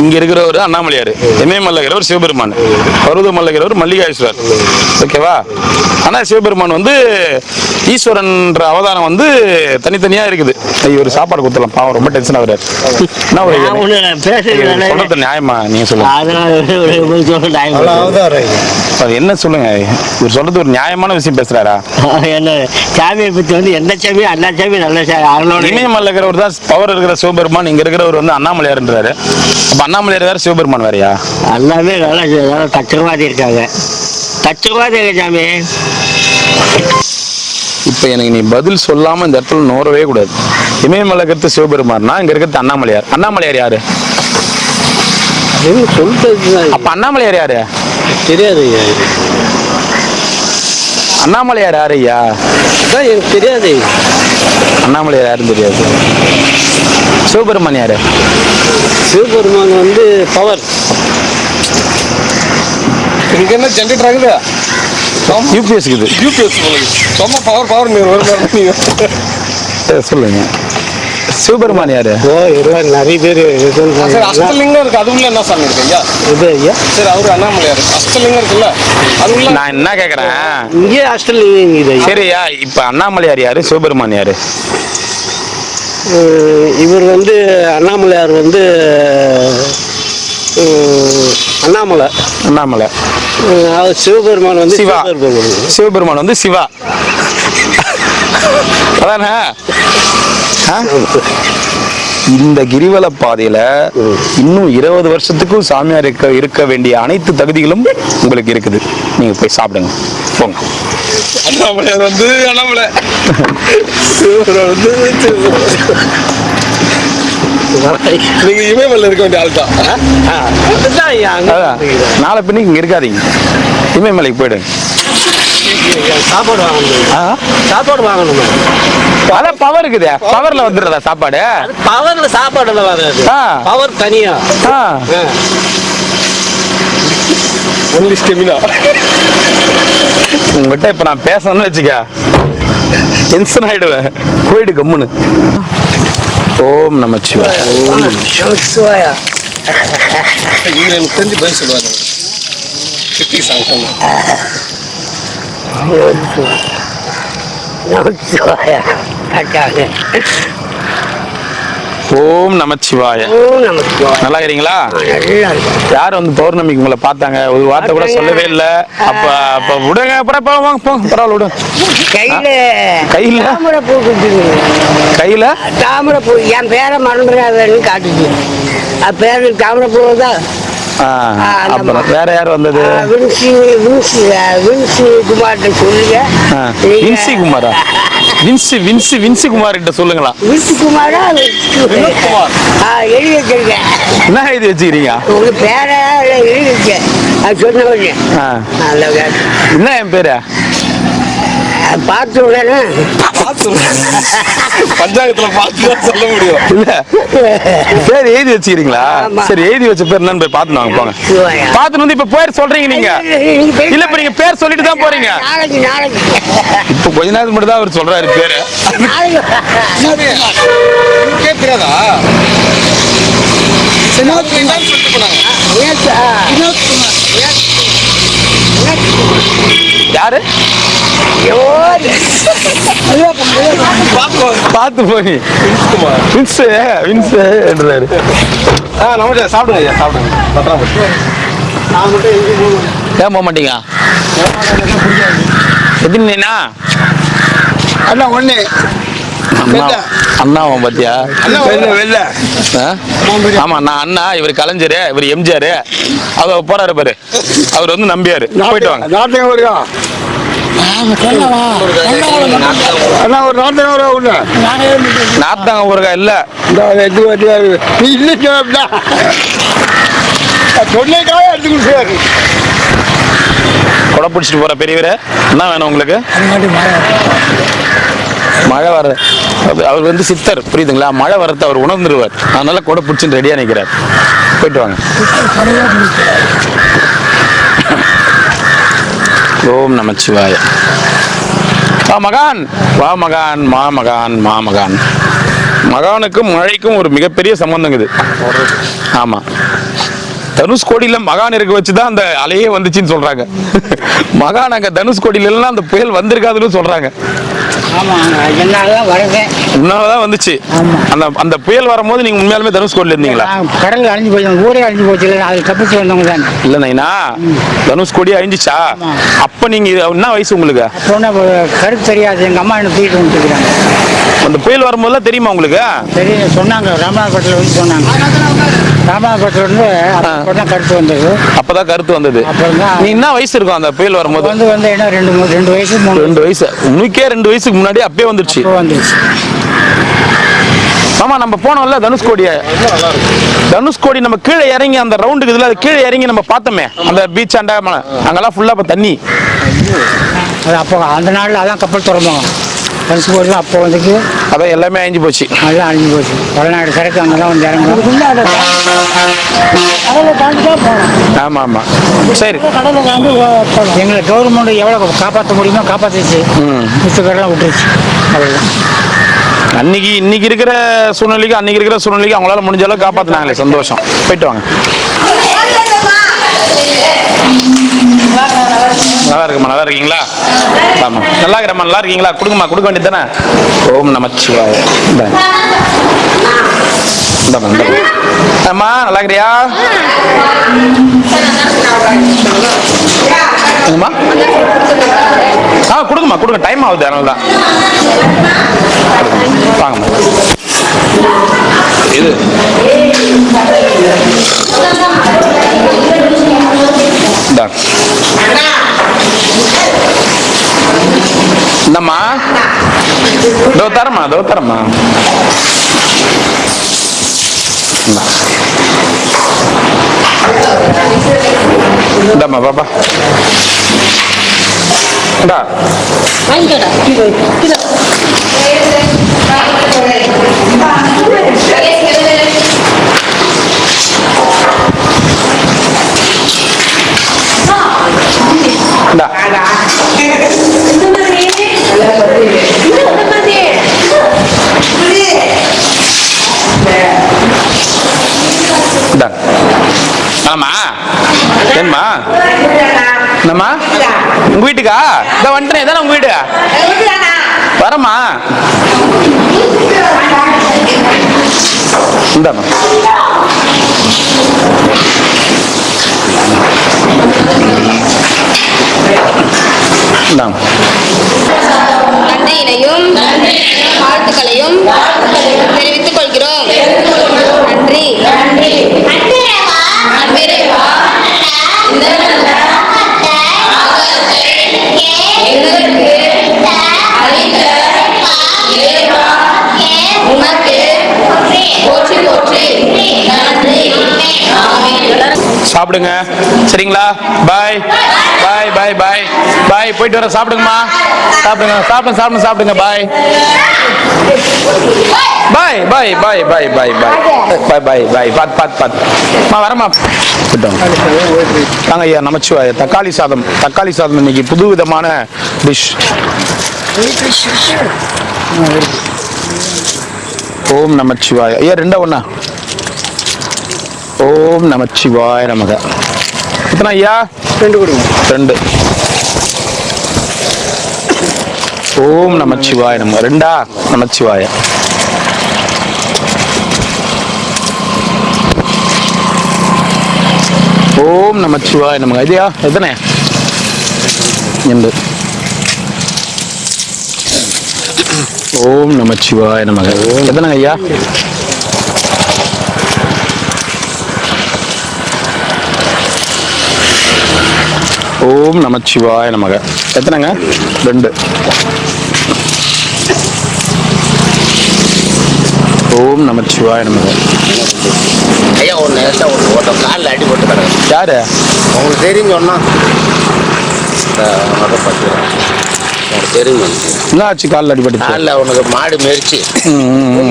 இங்க இருக்கிறவர் அண்ணாமலையார், இமயமலைக்கிறவர் சிவபெருமான், பருவதமலைக்கிறவர் மல்லிகாஸ்வரர். ஓகேவா? ஆனா சிவபெருமான் வந்து ஈஸ்வரன்ற அவதாரம் வந்து தனித்தனியா இருக்குது. ஒரு சாப்பாடு கொடுத்துலாம், பாவம் ரொம்ப டென்ஷன் ஆகுறாரு. என்ன சொல்றது நியாயமா நீங்க சொல்லுங்க. என்ன சொல்லுங்க, இவர் சொல்றது ஒரு நியாயமான விஷயம் பேசுறாரா? என்ன சாமியை பத்தி வந்து எந்த சாமி எல்லா சாமி நல்ல சாமி. இமயமலைக்கிறவர் தான் பவர் இருக்கிற சிவபெருமான், இங்க இருக்கிறவர் வந்து அண்ணாமலையார்ன்றாரு. அப்ப அண்ணாமலையார் வேற சிவபெருமான் வேறையா? எல்லாமே நல்லா தத்துவவாதி இருக்காங்க. தத்துவவாதி சாமி. இப்ப எனக்கு நீ பதில் சொல்லாம இந்த இடத்துல நோரவே கூடாது. இமயமலைக்கிறது சிவபெருமான்னா இங்க இருக்கிறது அண்ணாமலையார். அண்ணாமலையார் யாரு? சொல்றது அப்ப அண்ணாமலையார் யாரு? தெரியாது. அண்ணாமலையார் யாரு ஐயா? எனக்கு தெரியாது. அண்ணாமலையார் யாருன்னு தெரியாது. சிவபெருமான் யாரு? சிவபெருமான் வந்து பவர். இங்க என்ன ஜென்ரேட்டர் ஆகுது? யூபிஎஸ் இருக்குது. யூபிஎஸ் சும்மா பவர் நீங்க சொல்லுங்க. சிவபெருமான் யாரு? நிறைய பேர் அஷ்டலிங்கம் இருக்கு, அது உள்ள என்ன சாமி இருக்கு ஐயா? சரி, அவரு அண்ணாமலையார் அஷ்டலிங்கம் இருக்குல்ல, அது உள்ள நான் என்ன கேக்குறேன், இங்கே அஷ்டலிங்கம் இது. சரியா? இப்ப அண்ணாமலையார் யாரு, சிவபெருமான் யாரு? இவர் வந்து அண்ணாமலையார் வந்து அண்ணாமலை. அண்ணாமலை. சிவபெருமான் வந்து சிவா. சிவபெருமான் வந்து சிவா. அதானே? இந்த கிரிவல பாதையில இன்னும் 20 வருஷத்துக்கும் சாமியார் இருக்க வேண்டிய அனைத்து தகுதிகளும் உங்களுக்கு இருக்குது. நீங்க போய் சாப்பிடுங்க, போங்க. அண்ணாமலையார் வந்து அண்ணாமலை, நீங்க இமயமலையில் இருக்க வேண்டிய ஆள் தான். நாளை பின்னிக்கு இங்க இருக்காதீங்க, இமயமலைக்கு போயிடுங்க. சாப்பாடு வாங்கணும். சாப்பாடு வாங்கணும். அதான் பவர் இருக்குது, பவர்ல வந்துடுறதா சாப்பாடு? பவர்ல சாப்பாடுல வராது, பவர் தனியா. Only stamina. உங்ககிட்ட இப்ப நான் பேசணும்னு வச்சுக்க டென்ஷன் ஆயிடுவேன். போயிடு கம்முன்னு. ஓம் நமச்சிவாய. ஓம் நமச்சிவாய. இவங்க எனக்கு தெரிஞ்சு பதில் சொல்லுவாங்க. சித்தி சாங் நமச்சிவாய. ஓம் நமச்சிவாய. ஓம் நமச்சிவாய. நல்லா இருக்கீங்களா? நல்லா இருக்கு. யார் வந்து பௌர்ணமிக்கு உங்களை பார்த்தாங்க? ஒரு வார்த்தை கூட சொல்லவே இல்லை. அப்ப விடுங்க, பரவாயில்ல, விடுங்க. கையில தாமரை பூ கொடுத்துருங்க. கையில தாமரை பூ என் பேரை மறந்துடாதுன்னு காட்டுச்சு. பேரு தாமரை பூ தான். அப்புறம் வேற யார் வந்தது? வின்சி குமார்கிட்ட சொல்லுங்க. வின்சி குமாரா? வின்சி குமார் கிட்ட சொல்லுங்களா? வின்சி குமாரா? எழுதி வச்சிருக்கேன். என்ன எழுதி வச்சுக்கிறீங்க? உங்க பேரை எழுதி வச்சேன். அது சொன்ன என்ன என் பேரு? பார்த்து உடனே பஞ்சாயத்துல பார்த்து சொல்ல முடியும். இல்ல பேர் எழுதி வச்சுக்கிறீங்களா? சரி, எழுதி வச்ச பேர் என்னன்னு போய் பார்த்து வாங்க, போங்க. பார்த்துட்டு வந்து இப்ப பேர் சொல்றீங்க நீங்க? இல்ல, இப்ப நீங்க பேர் சொல்லிட்டு தான் போறீங்க. இப்ப கொஞ்ச நேரம் மட்டும் தான் அவர் சொல்றாரு பேரு. கேட்கிறதா? யாரு? பார்த்து போய் என்றாரு. நம்ம சாப்பிடுங்க ஐயா, சாப்பிடுங்க. ஏன் போக மாட்டீங்க? எத்தனைண்ணா? அண்ணா ஒண்ணு. அண்ணாவும் பாத்தியா? வெளில ஆமா, நான் அண்ணா, இவர் கலைஞர், இவர் எம்ஜிஆர். அவர் போறாரு பாரு, அவர் வந்து நம்பியாரு. போயிட்டு வாங்க. நாட்டங்க வருயா அண்ணா, ஒரு நாட்டங்க நார்த்தாங்க ஊருக்கா? இல்ல, கொடை பிடிச்சிட்டு போற பெரியவரே, என்ன வேணும் உங்களுக்கு? மழை வர அவர் வந்து சித்தர், புரியுதுங்களா? மழை வரத்தை அவர் உணர்ந்துருவார். அதனால கொடை பிடிச்சின்னு ரெடியா நிற்கிறார். போயிட்டு வாங்க. ஓம் நமச்சிவாய. வா மகான், வா மகான், மாமகான், மாமகான். மகானுக்கும் மழைக்கும் ஒரு மிகப்பெரிய சம்பந்தம் இது. ஆமா, தனுஷ்கோடியில மகான் இருக்க வச்சுதான் அந்த அலையே வந்துச்சுன்னு சொல்றாங்க. மகான் அங்க தனுஷ்கோடியில எல்லாம் அந்த புயல் வந்திருக்காதுன்னு சொல்றாங்க. ஆமாங்க, என்னாலதான் வருவேன். உன்னாலதான் வந்துச்சு. அந்த அந்த புயல் வரும்போது நீங்க உண்மையாலுமே தனுஷ்கோடியில இருந்தீங்களா? கடல் அழிஞ்சு போச்சு, ஊரே அழிஞ்சு போச்சு. இல்லை அது தப்பிச்சு வந்தவங்க தான். இல்ல நைனா, தனுஷ்கோடி அழிஞ்சிச்சா? அப்ப நீங்க என்ன வயசு உங்களுக்கு? அப்போ கருத்து தெரியாது. எங்க அம்மா என்ன தூக்கிட்டு வந்துருக்காங்க. அந்த புயல் வரும்போதுலாம் தெரியுமா உங்களுக்கு? சரி சொன்னாங்க, ராமநாதபுரத்தில் வந்து சொன்னாங்க. ராமநாதபுரத்தில் வந்து அப்பதான் கருத்து வந்தது. அப்பதான் கருத்து வந்தது. அப்புறம் தான் நீ என்ன வயசு இருக்கும் அந்த புயல் வரும்போது? வந்து என்ன 2 வயசு 2 வயசு. உனக்கே 2 வயசுக்கு முன்னாடி அப்பயே வந்துருச்சு. வந்துருச்சு. ஆமா, நம்ம போனோம்ல தனுஷ்கோடி நம்ம கீழே இறங்கி அந்த ரவுண்டுக்கு இதுல கீழே இறங்கி நம்ம பார்த்தோமே அந்த பீச் ஆண்டா, அங்கெல்லாம் ஃபுல்லா இப்ப தண்ணி. அது அப்போ அந்த நாளில் அதான் கப்பல் திறந்தோம். தனுஷ்கோடி அப்போ வந்துட்டு அதான் எல்லாமே அழிஞ்சு போச்சு. நல்லா அழிஞ்சு போச்சு. பழநாடு சரக்கு அங்கே தான் வந்து இறங்கணும். ஆமா ஆமா, சரி. எங்களை கவர்மெண்ட் எவ்வளோ காப்பாற்ற முடியுமோ காப்பாற்றிச்சு. மிச்ச பேரெல்லாம் விட்டுருச்சு. அவ்வளோதான். இன்னைக்கு இருக்கிற சூழ்நிலைக்கு அவங்களால முடிஞ்ச அளவுக்கு காப்பாத்தினாங்களே, சந்தோஷம். போயிட்டு வாங்க. நல்லா இருக்குமா? நல்லா இருக்கீங்களா? ஆமா, நல்லா இருக்கிறம்மா. நல்லா இருக்கீங்களா? கொடுங்கம்மா, கொடுக்க வேண்டியது தானே. ஓம் நமச்சிவாய. அம்மா நல்லா இருக்கிறியா? கொடுங்கம்மா, கொடுங்க. டைம் ஆகுது, அதனால தான். வாங்கம்மா. இது இந்தம்மா, தரமா இந்தம்மா பாப்பா. ஆமா, ஏன்மா என்னம்மா உங்க வீட்டுக்கா? இத வந்துட்டேன். இதானே உங்க வீடு? வரமா? இந்தாம்மா. நன்றியினையும் வாழ்த்துக்களையும் தெரிவித்துக் கொள்கிறோம். நன்றி. சாப்பிடுங்க, சரிங்களா? பாய் பாய் பாய் பாய் பாய். போயிட்டு வர. சாப்பிடுங்கம்மா. சாப்பிடுங்க. பாய் பாய் பாய் பாய் பாய் பாய் பாய் பாய் பாய். பாத்து வரமா. நாங்க ஐயா நமச்சிவாய. தக்காளி சாதம் இன்னைக்கு புது விதமான டிஷ். ஓம் நமச்சிவாய. ஐயா 2 ஒண்ணா? ஓம் நமச்சிவாய நமக. எத்தனை ஐயா? 2 கொடுங்க. 2. ஓம் நமச்சிவாய நமக. 2 நமச்சிவாய. ஓம் நமச்சிவாய நமக. ஐயா எத்தனை? 2. ஓம் நமச்சிவாய நமக. எத்தனைங்க ஐயா? ஓம் நமச்சிவாய நமக. எத்தனைங்க? 2. ஓம் நமச்சிவாய நமக. ஐயா ஒருத்தன் காலில் அடி போட்டு கிடக்கு. யாரு? உங்களுக்கு தெரியும் சொன்னா உங்களுக்கு தெரியும். என்ன ஆச்சு? காலில் அடிபட்டு? காலில் உனக்கு மாடு மெரிச்சு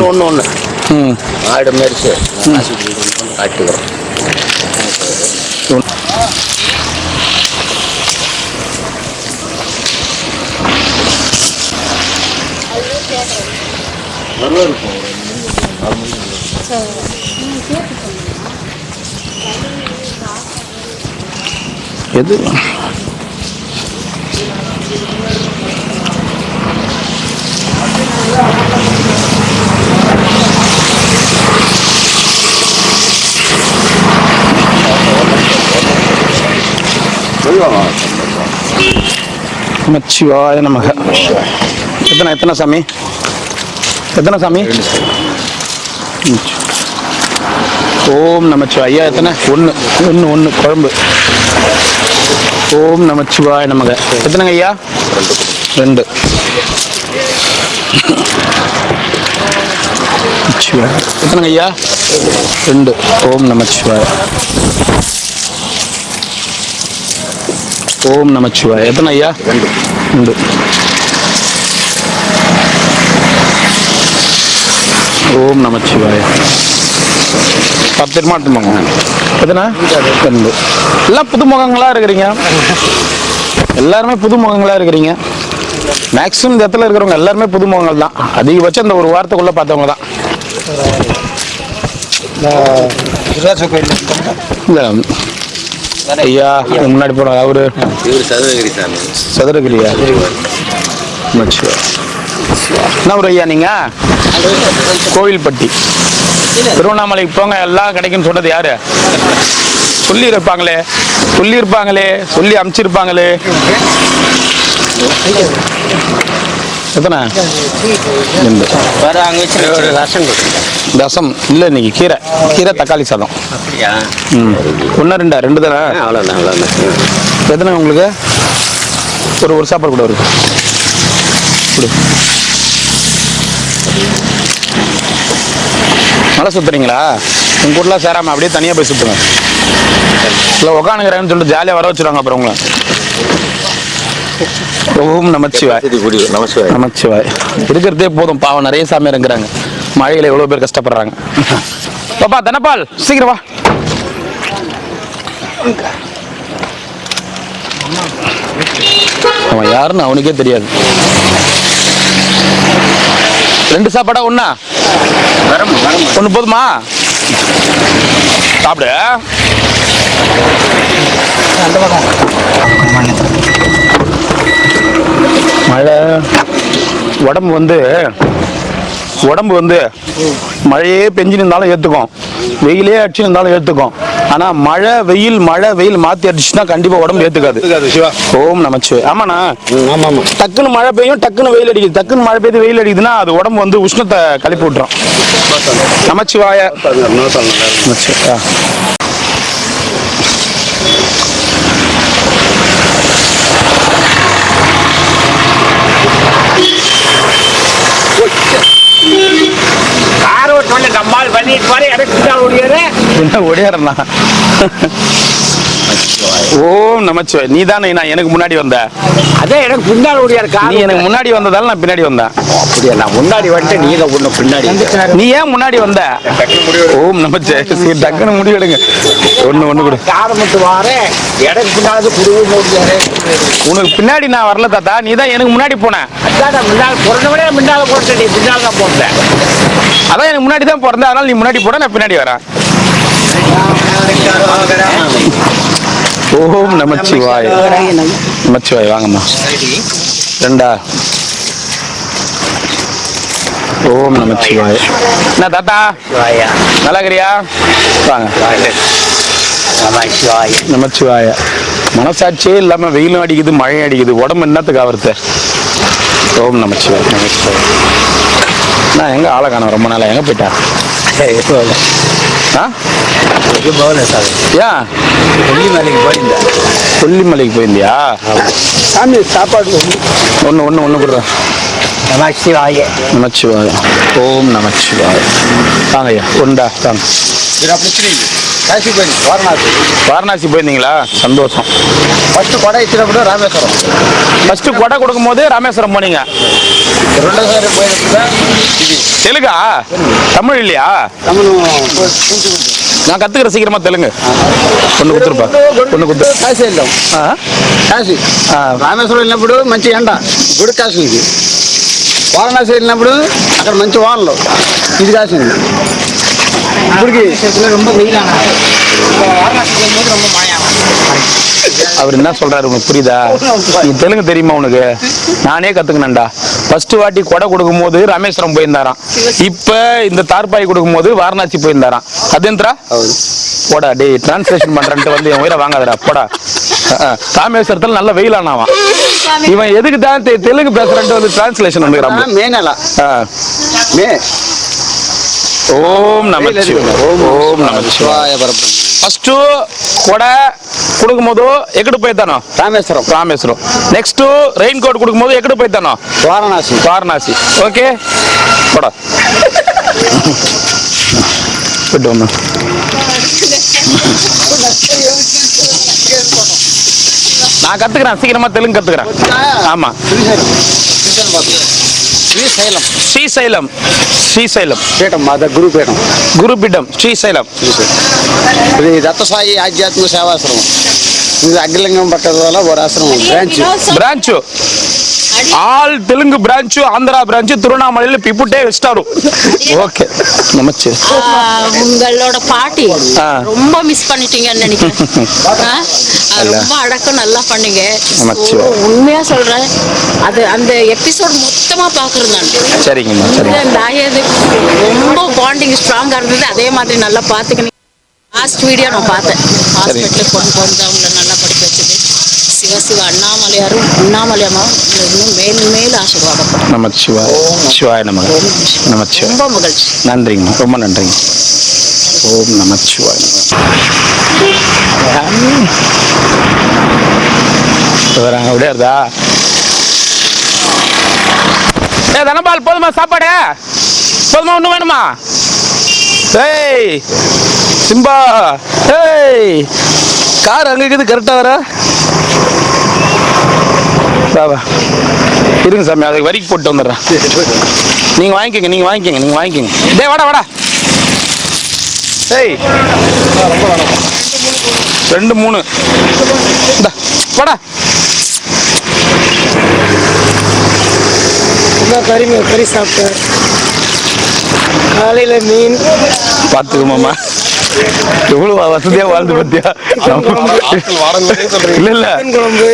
ஒன்று மாடு மெரிச்சு காட்டுக்கிறோம். எது நமச்சிவாய நமக. எத்தனை சாமி? எத்தனை சாமி? ஓம் நமச்சிவாய. ஐயா எத்தனை? ஒன்று குழம்பு. ஓம் நமச்சிவாய நமக. எத்தனைங்க ஐயா? 2. எத்தனைங்க ஐயா? 2. ஓம் நமச்சிவாய. ஓம் நமச்சிவாய. எத்தனை ஐயா? 2. ஓம் நமச்சிவாய. 10 மாட்டுமாங்க. எத்தனை? 2. எல்லாம் புதுமுகங்களா இருக்கிறீங்க. எல்லாருமே புதுமுகங்களா இருக்கிறீங்க. மேக்ஸிமம் இந்த இடத்துல இருக்கிறவங்க எல்லாருமே புதுமுகங்கள் தான். அதிகபட்சம் இந்த ஒரு வாரத்துக்குள்ள பார்த்தவங்க தான். ஐயா முன்னாடி போன அவரு சதுரகிரியா? என்ன ஒரு ஐயா நீங்க? கோவில்பட்டி. திருவண்ணாமலைக்கு போங்க எல்லாம் கிடைக்குன்னு சொன்னது யாரு? சொல்லியிருப்பாங்களே சொல்லி அனுப்பிச்சிருப்பாங்களே. எத்தனை? 2. ரசம் இல்லை, இன்னைக்கு கீரை தக்காளி சாதம். ம் 1 2 2 தானே? அவ்வளோதான். எத்தனை உங்களுக்கு? ஒரு சாப்பாடு கூட இருக்கு. மழை சுத்துறீங்களா? உங்க கூட்டலாம் சேராம அப்படியே தனியாக போய் சுத்துங்க. இல்லை உக்காந்துக்கிறேன்னு சொல்லிட்டு ஜாலியாக வர வச்சுருவாங்க அப்புறம் உங்களை. ஓம் நமச்சிவாய். நமச்சிவாய். இருக்கிறதே போதும். பாவம் நிறைய சாமியார் இருக்கிறாங்க. மழையில எவ்வளவு பேர் கஷ்டப்படுறாங்க. பாப்பா தனபால் சீக்கிரம் வா. அவன் யாருன்னு அவனுக்கே தெரியாது. 2 சாப்பாடா? 1 போதுமா? சாப்பிடு. மழை உடம்பு வந்து மழையே பெஞ்சிருந்தாலும் ஏற்றுக்கும், வெயிலே அடிச்சுருந்தாலும் ஏற்றுக்கும். ஆனால் மழை வெயில் மாற்றி அடிச்சுன்னா கண்டிப்பாக உடம்பு ஏற்றுக்காது. ஓம் நமச்சிவாய். ஆமாண்ணா. டக்குன்னு மழை பெய்யும், டக்குன்னு வெயில் அடிக்குது. டக்குன்னு மழை பெய்து வெயில் அடிக்குதுன்னா அது உடம்பு வந்து உஷ்ணத்தை கிளப்பி விட்டுரும். நமச்சிவாய. ஓடியாரண்ணா. ஓம் நமச்சிவாய். நீ தானே எனக்கு முன்னாடி வந்த? அதே எனக்கு பின்னாடி ஓடியாரு. நீ எனக்கு முன்னாடி வந்ததால நான் பின்னாடி வந்தேன். அப்படியா? நான் முன்னாடி வந்துட்டு நீங்க ஒண்ணு பின்னாடி. நீ ஏன் முன்னாடி வந்த? ஓம் நமச்சிவாய். சரி டக்குன்னு முடிவு எடுங்க. ஒண்ணு கொடு. ஆரம்பித்து வாரேன். எனக்கு பின்னாடி குடும்பம் ஓடியாரு. உனக்கு பின்னாடி நான் வரல தாத்தா, நீ தான் எனக்கு முன்னாடி போன. அதான் முன்னால் பிறந்தவனே முன்னால போட்டேன். நீ பின்னால் தான் போட்டேன். அதான் எனக்கு முன்னாடி தான் பிறந்த, அதனால நீ முன்னாடி போட, நான் பின்னாடி வரேன். ஓம் நமச்சிவாய். நமச்சிவாய். வாங்கம்மா. 2. ஓம் நமச்சிவாய். என்ன தாத்தா நல்லா இருக்கிறியா? வாங்க. நமச்சிவாய. மனசாட்சியே இல்லாம வெயிலும் அடிக்குது மழையும் அடிக்குது, உடம்பு என்னத்துக்கு ஆவறது? ஓம் நமச்சிவாய். நான் எங்க ஆளை காணோம் ரொம்ப நாளா, எங்க போயிட்டா? கொல்லிமலைக்கு போயிருந்தியா? சாமி சாப்பாடு ஒன்று கொடுறேன். நமச்சிவாய. நமச்சிவாய. ஓம் நமச்சிவாய. வாங்க ஐயா. ஒண்டா தாங்க. வாரணாசி போயிருந்தீங்களா? சந்தோஷம். ஃபர்ஸ்ட் கொடை இத்தினப்படும் ராமேஸ்வரம். ஃபர்ஸ்ட் கொடை கொடுக்கும் போது ராமேஸ்வரம் போனீங்க. 2 போயிருந்தா தெலுங்கா? தமிழ் இல்லையா? நான் கத்துக்கிற சீக்கிரமா தெலுங்கு. ஒன்று கொடுத்துருப்பா. ஒன்று கொடுத்து కాశీ వెళ్ళాం. కాశీ రామేశ్వరం వెళ్ళినప్పుడు మంచి ఎండ, గుడి కాసింది. వారణాసి వెళ్ళినప్పుడు అక్కడ మంచి వానలు, ఇది కాసింది. ఇప్పటికి ரொம்ப வெயிலான வாரணாசி போகும்போது ரொம்ப மழையா அவர் என்ன சொல்றாரு உனக்கு புரியுதா? நீ தெலுங்கு தெரியுமா உனக்கு? நானே கத்துக்கணும்டா. ஃபர்ஸ்ட் வாட்டி கொடை கொடுக்கும் போது ராமேஸ்வரம் போயிருந்தாராம். இப்ப இந்த தார்பாய் கொடுக்கும் போது வாரணாசி போயிருந்தாராம். அதேந்திரா போடா டேய் டிரான்ஸ்லேஷன் பண்றேன்ட்டு வந்து என் உயிரை வாங்காதடா போடா. ராமேஸ்வரத்துல நல்ல வெயிலானாவான். இவன் எதுக்கு தான் தெலுங்கு பேசுறேன்ட்டு வந்து டிரான்ஸ்லேஷன் வந்துக்கிறான். மேனலா மே ஓம் நமச்சிவாய. ஓம் நமச்சிவாய. ஃபர்ஸ்ட் கொடை கொடுக்கும் போது எக்கடு போய்த்தானோ? Rameswaram. Rameswaram. Next raincoat கொடுக்கும் போது எக்கடு போய்த்தானோ? வாரணாசி. வாரணாசி. ஓகே போடா போய்ட்டு ஒன்று. நான் கத்துக்கிறேன் சீக்கிரமா தெலுங்கு கத்துக்கிறேன். ஆமா శ్రీశైలం. శ్రీశైలం. శ్రీశైలం పీఠం మాది గురుపీఠం. గురుపీఠం శ్రీశైలం. ఇది దత్తసాయి ఆధ్యాత్మిక సేవాశ్రమం. ఇది అగ్రలింగం పట్టడం వల్ల ఒక ఆశ్రమం branch all Telugu branch Andhra branch తిరువణామலையில பிப்புட்டே வெஸ்டாரு. ஓகே நமச்சே. உங்களோட பாட்டி ரொம்ப மிஸ் பண்ணிட்டீங்கன்னு நினைக்கிறேன். ரொம்ப அடக்கம் நல்லா பண்ணீங்க. உண்மையா சொல்றேன், அது அந்த எபிசோட் மொத்தமா பாக்குறேன் நான். சரிங்கம்மா சரி. ரொம்ப பாண்டிங் ஸ்ட்ராங்கா இருந்தது. அதே மாதிரி நல்லா பாத்துக்கினீங்க. லாஸ்ட் வீடியோ நான் பார்த்தேன். ஹாஸ்பிட்டலுக்கு கொண்டு போனது அவங்கள நல்லா படிக்க வச்சது. சிவசிவ அண்ணாமலையாரும் அண்ணாமலையம்மாவும் இன்னும் மேலும் மேலும் ஆசீர்வாதம். நமச்சிவாய. சிவாய நமக. நமச்சிவாய. ரொம்ப மகிழ்ச்சி. நன்றிங்கம்மா, ரொம்ப நன்றிங்க. ஓம் நமச்சிவாய. வராங்க அப்படியே இருந்தா. ஏ தனபால் போதுமா சாப்பாடு? போதுமா ஒண்ணு வேணுமா? ஏய் சிம்பா, ஏய் கார் அங்க இருக்குது கரெக்டா வர. வா இருங்க சாமி, அதுக்கு வரிக்கு போட்டு வந்துடுறேன். நீங்க வாங்கிக்கங்க. டேய் வாடா. ஏய் 2 3 இந்தா வாடா. கறி சாப்பிட்டேன். காலையில மீன் பார்த்துக்கோமாம்மா, எவ்வளவு வசதியா வாழ்ந்து பத்தியா. இல்ல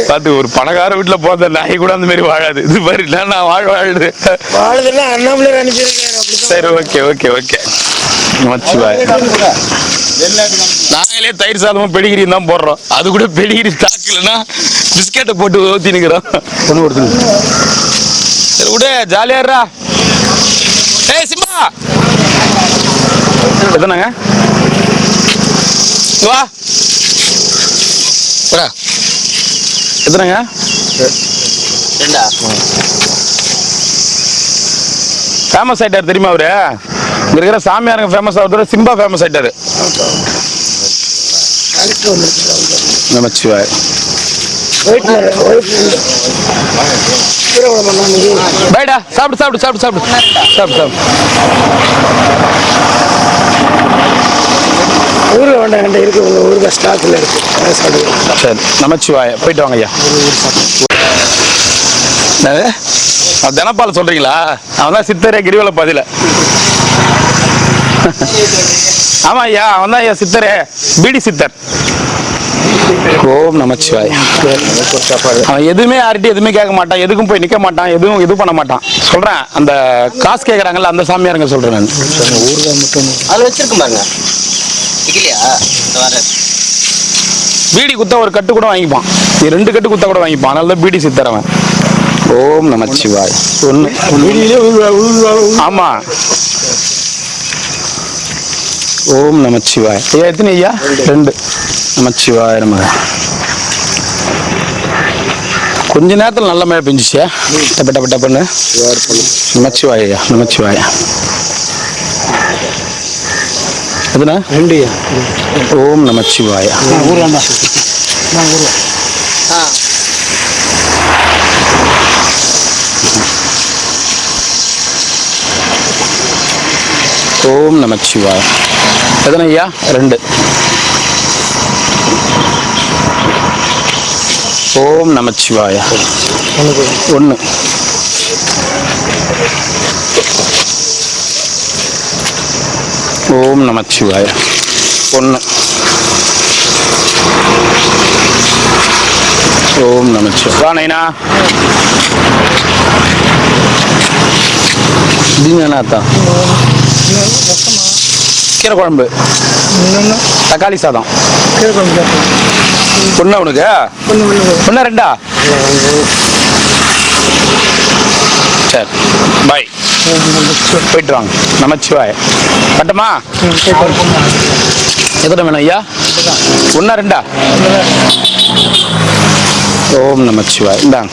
பார்த்து ஒரு பணக்கார வீட்டுல போத நாய் கூட அந்த மாதிரி வாழாது. இது மாதிரி நான் வாழுது அண்ணாமலை அனுப்பியிருக்காரு. சரி ஓகே நாங்களே தயிர் சாதமும் பெடிகிரியும் தான் போடுறோம். அது கூட பெடிகிரி தாக்கலன்னா பிஸ்கெட்டை போட்டு ஊத்தி நிக்கிறோம். ஒண்ணு கொடுத்து சரி விட ஜாலியாடுறா. ஏய் சிம்பா எத்தனைங்க வா எத்தனைங்க? 2 ஃபேமஸ் ஆயிட்டாரு தெரியுமா அவரு? இங்க இருக்கிற சாமியாருங்க ஃபேமஸ் ஆகுறது, சிம்பா ஃபேமஸ் ஆயிட்டாரு. நமச்சிவாய். பைடா சாப்பிடு. ஊரில் வேண்டாம் இருக்கு, உங்கள் ஊருக்கு ஸ்டாக்கில் இருக்கு. சரி நமச்சிவாய, போயிட்டு வாங்க ஐயா. தினப்பால் சொல்றீங்களா? அவன் தான் சித்தரே கிரிவல பாதியில. ஆமா ஐயா, அவன் தான் ஐயா சித்தரே, பீடி சித்தர். ஓம் நமச்சிவாய். அவன் எதுவுமே யார்கிட்ட எதுவுமே கேட்க மாட்டான், எதுக்கும் போய் நிக்க மாட்டான், எதுவும் இது பண்ண மாட்டான். சொல்றேன், அந்த காசு கேட்கறாங்கல்ல அந்த சாமியாருங்க சொல்றேன் நான். ஊருக்காக மட்டும் அது வச்சிருக்கேன் பாருங்க. பீடி குத்த ஒரு கட்டு கூட வாங்கிப்பான், 2 கட்டு குத்த கூட வாங்கிப்பான். அதனால தான் பீடி சித்தரவன். ஓம் நமச்சிவாய். ஆமா ஓம் நமச்சிவாய். ஐயா எத்தனை ஐயா? 2. நமச்சிவாய் நமக. கொஞ்ச நேரத்தில் நல்ல மழை பெஞ்சிச்சு. டப்பன்னு நமச்சிவாய் ஐயா. நமச்சிவாய். எதுனா 2. ஓம் நமச்சிவாய. ஓம் நமச்சிவாய. எத்தனை ஐயா? 2. ஓம் நமச்சிவாய. 1. ஓம் நமச்சிவாய. 1. ஓம் நமச்சிவாய. வா நைனா. என்னத்தான் கீரை குழம்பு, தக்காளி சாதம். பொண்ணா உனக்கு? பொண்ணா ரெண்டா? சரி பாய், போயிட்டு வாங்க. நமச்சிவாய. கட்டமா? எத்தனை வேணும் ஐயா? ஒன்றா ரெண்டா? ஓம் நமச்சிவாய். இந்தாங்க,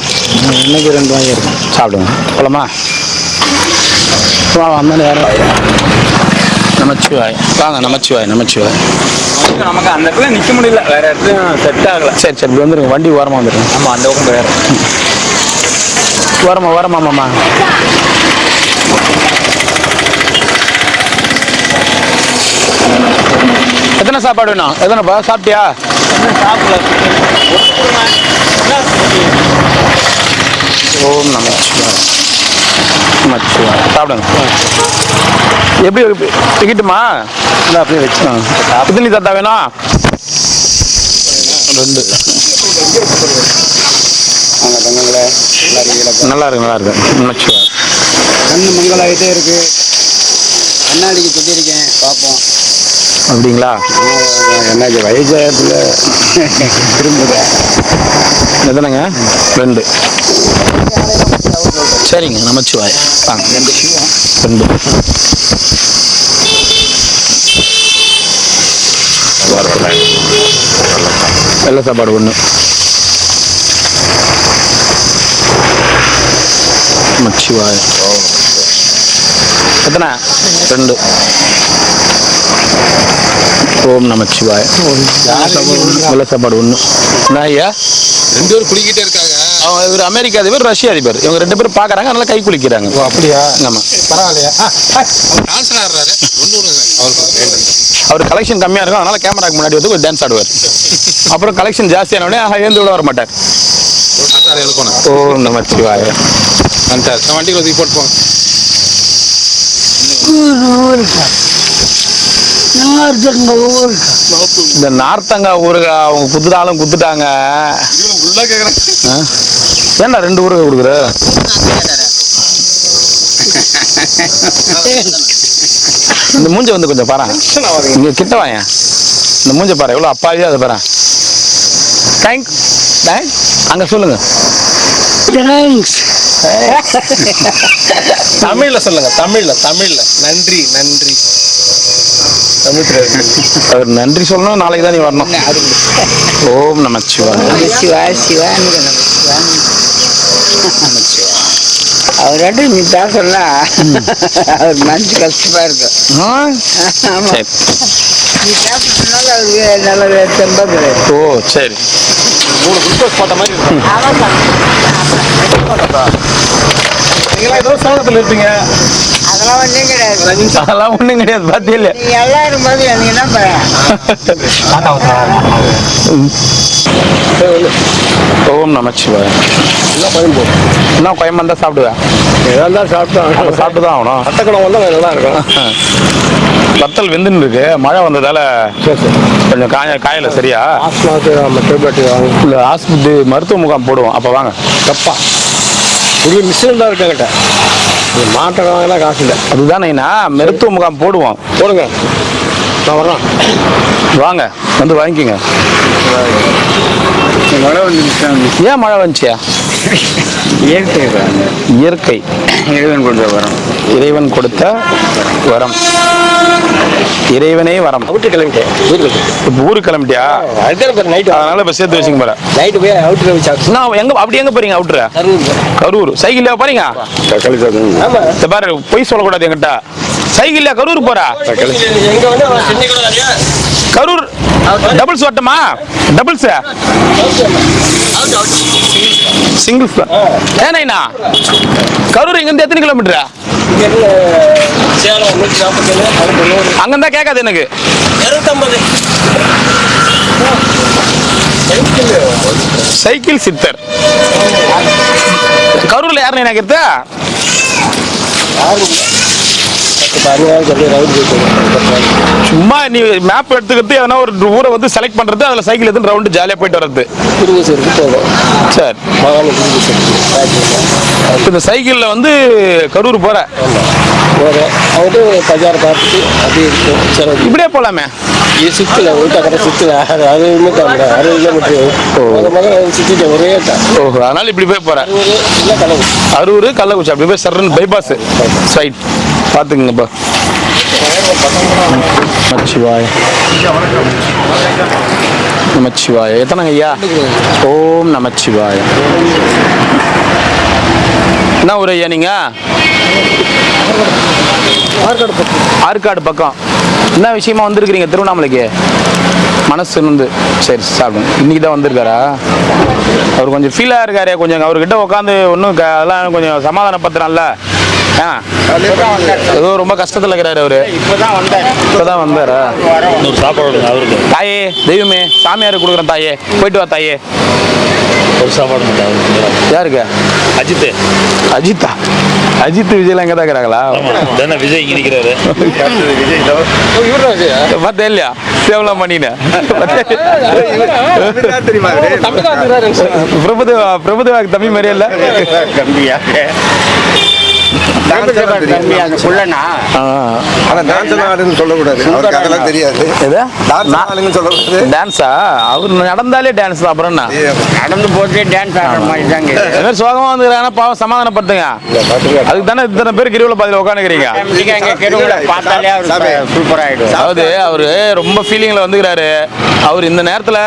இன்னைக்கு 2 வாங்கியிருக்கோம், சாப்பிடுங்க. போலாமா? வந்தாலும் யாரும் நமச்சிவாய். வாங்க. நமச்சிவாய் நமச்சிவாய். நமக்கு அந்த இடத்துல நிற்க முடியல, வேற இடத்துல செட் ஆகல. சரி சரி, இப்படி வந்துருங்க. வண்டி ஓரமாக வந்துருங்க. ஆமாம், அந்த பக்கம் வேற ஓரமாம்மா. எத்தனை சாப்பாடு வேணும்? எத்தனைப்பா சாப்பிட்டியா? சாப்பிடல. ஓம் நமச்சிவாய். நமச்சிவாய். சாப்பிடுங்க. எப்படி டிக்கெட்டுமா? இல்லை அப்படியே வச்சு. எத்தனை தாத்தா வேணும்? 2. நல்லா இருக்கு நல்லா இருக்கு. நமச்சிவாய். கண்ணு மங்களாகிட்டே இருக்கு. கண்ணாடிக்கு சுற்றிருக்கேன், பார்ப்போம். அப்படிங்களா? எனக்கு வயசாயத்தில் திரும்புகிறேன். எத்தனைங்க? 2. சரிங்க. நமச்சிவாய். வாங்க. 2. வெள்ளை சாப்பாடு 1. நமச்சிவாய். எத்தனை? 2. ஓம் நமச்சிவாய். வெள்ளை சாப்பாடு 1. என்ன ஐயா? 2 பேரும் குளிக்கிட்டே இருக்காங்க. அவங்க இவர் அமெரிக்கா அதிபர், ரஷ்ய அதிபர். இவங்க 2 பேரும் பார்க்குறாங்க, அதனால கை குளிக்கிறாங்க. அப்படியா? ஆமாம். பரவாயில்லையா? டான்ஸ் ஆடுறாரு. அவர் கலெக்ஷன் கம்மியாக இருக்கும், அதனால கேமராக்கு முன்னாடி வந்து ஒரு டான்ஸ் ஆடுவார். அப்புறம் கலெக்ஷன் ஜாஸ்தியான உடனே எழுந்து விட வர மாட்டார். ஓம் நமச்சிவாய. வண்டியில் ஒதுக்கி போட்டு போங்க. இந்த நார்த்தங்காய் ஊருகா அவங்க குத்துட்டாலும் குத்துட்டாங்க. ஏன்டா 2 ஊருகா கொடுக்குற? இந்த மூஞ்ச வந்து கொஞ்சம் பாரு. இங்க கிட்ட வாங்க. இந்த மூஞ்ச பாரு, எவ்வளவு அப்பாவியா அதை பாரு. அங்க சொல்லுங்க. தமிழ்ல சொல்லுங்க. தமிழ்ல நன்றி நன்றி. அவர் நன்றி சொல்லணும். நாளைக்கு தான் நீ வரணும். ஓம் நமச்சிவாய. அவர் 2 நீ பேசல, அவர் மனசு கஷ்டமா இருக்கு. சரி. நீ பேசுறதுனால அவருக்கு நல்ல தெம்பா கிடையாது. ஓ சரி. 3 குளுக்கோஸ் போட்ட மாதிரி இருக்கு. நீங்களா ஏதோ சோகத்தில் இருப்பீங்க. அதெல்லாம் ஒன்றும் கிடையாது. அதெல்லாம் ஒண்ணும் கிடையாது. பாத்தியில்ல, நீங்க எல்லாம் இருக்கும்போது எனக்கு என்ன பயம்? ஓம் நமச்சிவாய. இன்னும் கோயம்பு வந்தா சாப்பிடுவேன். ஏதாவது சாப்பிட்டு தான் ஆகணும். அட்டக்கடம் வந்தால் நல்லா இருக்கும். வத்தல் வெந்துன்னு இருக்கு. மழை வந்ததால கொஞ்சம் காயல. சரியா? ஆஸ்பத்திரி மருத்துவ முகாம் போடுவோம், அப்ப வாங்க. தப்பா ஒரு மிஷின் தான் இருக்காங்கிட்ட. மாட்டெல்லாம் காசு இல்லை. அதுதானே, மருத்துவ முகாம் போடுவோம். போடுங்க, நான் வர்றேன். வாங்க, வந்து வாங்கிக்கோங்க. மழை வந்துருச்சு. ஏன் மழை வந்துச்சியா? இயற்கை இறைவன் கொடுத்த வரம். இறைவன் கொடுத்த வரம். இறைவனே வரம். அவுட்டு கிளம்பிட்டேன் வீட்டுக்கு. இப்போ ஊருக்கு கிளம்பிட்டியா? அதுதான் நைட்டு. அதனால இப்போ சேர்த்து வச்சுங்க போல. நைட்டு போய் அவுட்டு கிளம்பி நான் அப்படி எங்க போறீங்க? அவுட்டுற கரூர் சைக்கிள்லையா போறீங்க? ஆமாம். இந்த பாரு, பொய் சொல்லக்கூடாது என்கிட்ட. சைக்கிள்லையா கரூர் போறா? எங்கே வந்து கரூர் டபுள்ஸ் வரட்டுமா? டபுள்ஸ் சிங்கிள்ஸ் ஏன்னா கரூர் இங்கிருந்து எத்தனை கிலோமீட்டரா? சேலம் 147 அங்கிருந்தா கேட்காது எனக்கு. 250 சைக்கிள் சித்தர். கரூர்ல யாருன்னு எனக்கு சும்மா நீ மேப் எடுத்துக்கிட்டு எதனா ஒரு ஊரை வந்து செலக்ட் பண்றது, அதில் சைக்கிள் எடுத்து ரவுண்டு ஜாலியாக போயிட்டு வர்றது. சரி, இந்த சைக்கிளில் வந்து கரூர் போகிற இப்படியே போகலாமே. சுற்றுல அது சுற்றிட்டு ஒரே ஓஹோ, அதனால இப்படி போய் போகிறேன். அரூர் கள்ளக்குறிச்சி அப்படி போய் சர்றன்னு பைபாஸ் சைட் பார்த்துக்குங்கப்பா. நமச்சிவாய நமச்சிவாய. எத்தனைங்க ஐயா? ஓம் நமச்சிவாய. என்ன ஊர் ஐயா நீங்க? ஆற்காடு பக்கம். என்ன விஷயமா வந்திருக்கிறீங்க திருவண்ணாமலைக்கு? மனசு வந்து சரி சாப்பிடுங்க. இன்னைக்கு தான் வந்திருக்காரா? அவர் கொஞ்சம் ஃபீலாக இருக்காரு. கொஞ்சம் அவர்கிட்ட உட்காந்து ஒன்றும் அதெல்லாம் கொஞ்சம் சமாதானப்படுத்துறான்ல. ஏதோ ரொம்ப கஷ்டத்தில் இருக்கிறாரு அவரு. இப்போதான் வந்தாரா? சாப்பாடு அவருக்கு. தாயே தெய்வமே சாமியார் கொடுக்குறேன் தாயே, போயிட்டு வா தாயே. ஒரு சாப்பாடு யாருக்கு? அஜித். அஜித்தா? அஜித் விஜய்லாம் எங்கே தான் இருக்கிறாங்களா? விஜய் இங்கே நிற்கிறாரு. பார்த்தே இல்லையா சேவலாம் பண்ணினேன். பிரபுதேவாக்கு தம்பி மாதிரியே இல்லை. நடந்தாலே டான்ஸ் தான். அப்புறம் நடந்து போட்டு டான்ஸ் ஆடுற மாதிரி தாங்க. சோகமா வந்து பாவம் சமாதானப்படுத்துங்க. அதுக்கு தானே இத்தனை பேர் கிரிவுல பாதியில் உட்காந்துக்கிறீங்க. அதாவது அவரு ரொம்ப ஃபீலிங்ல வந்துக்கிறாரு. அவர் இந்த நேரத்துல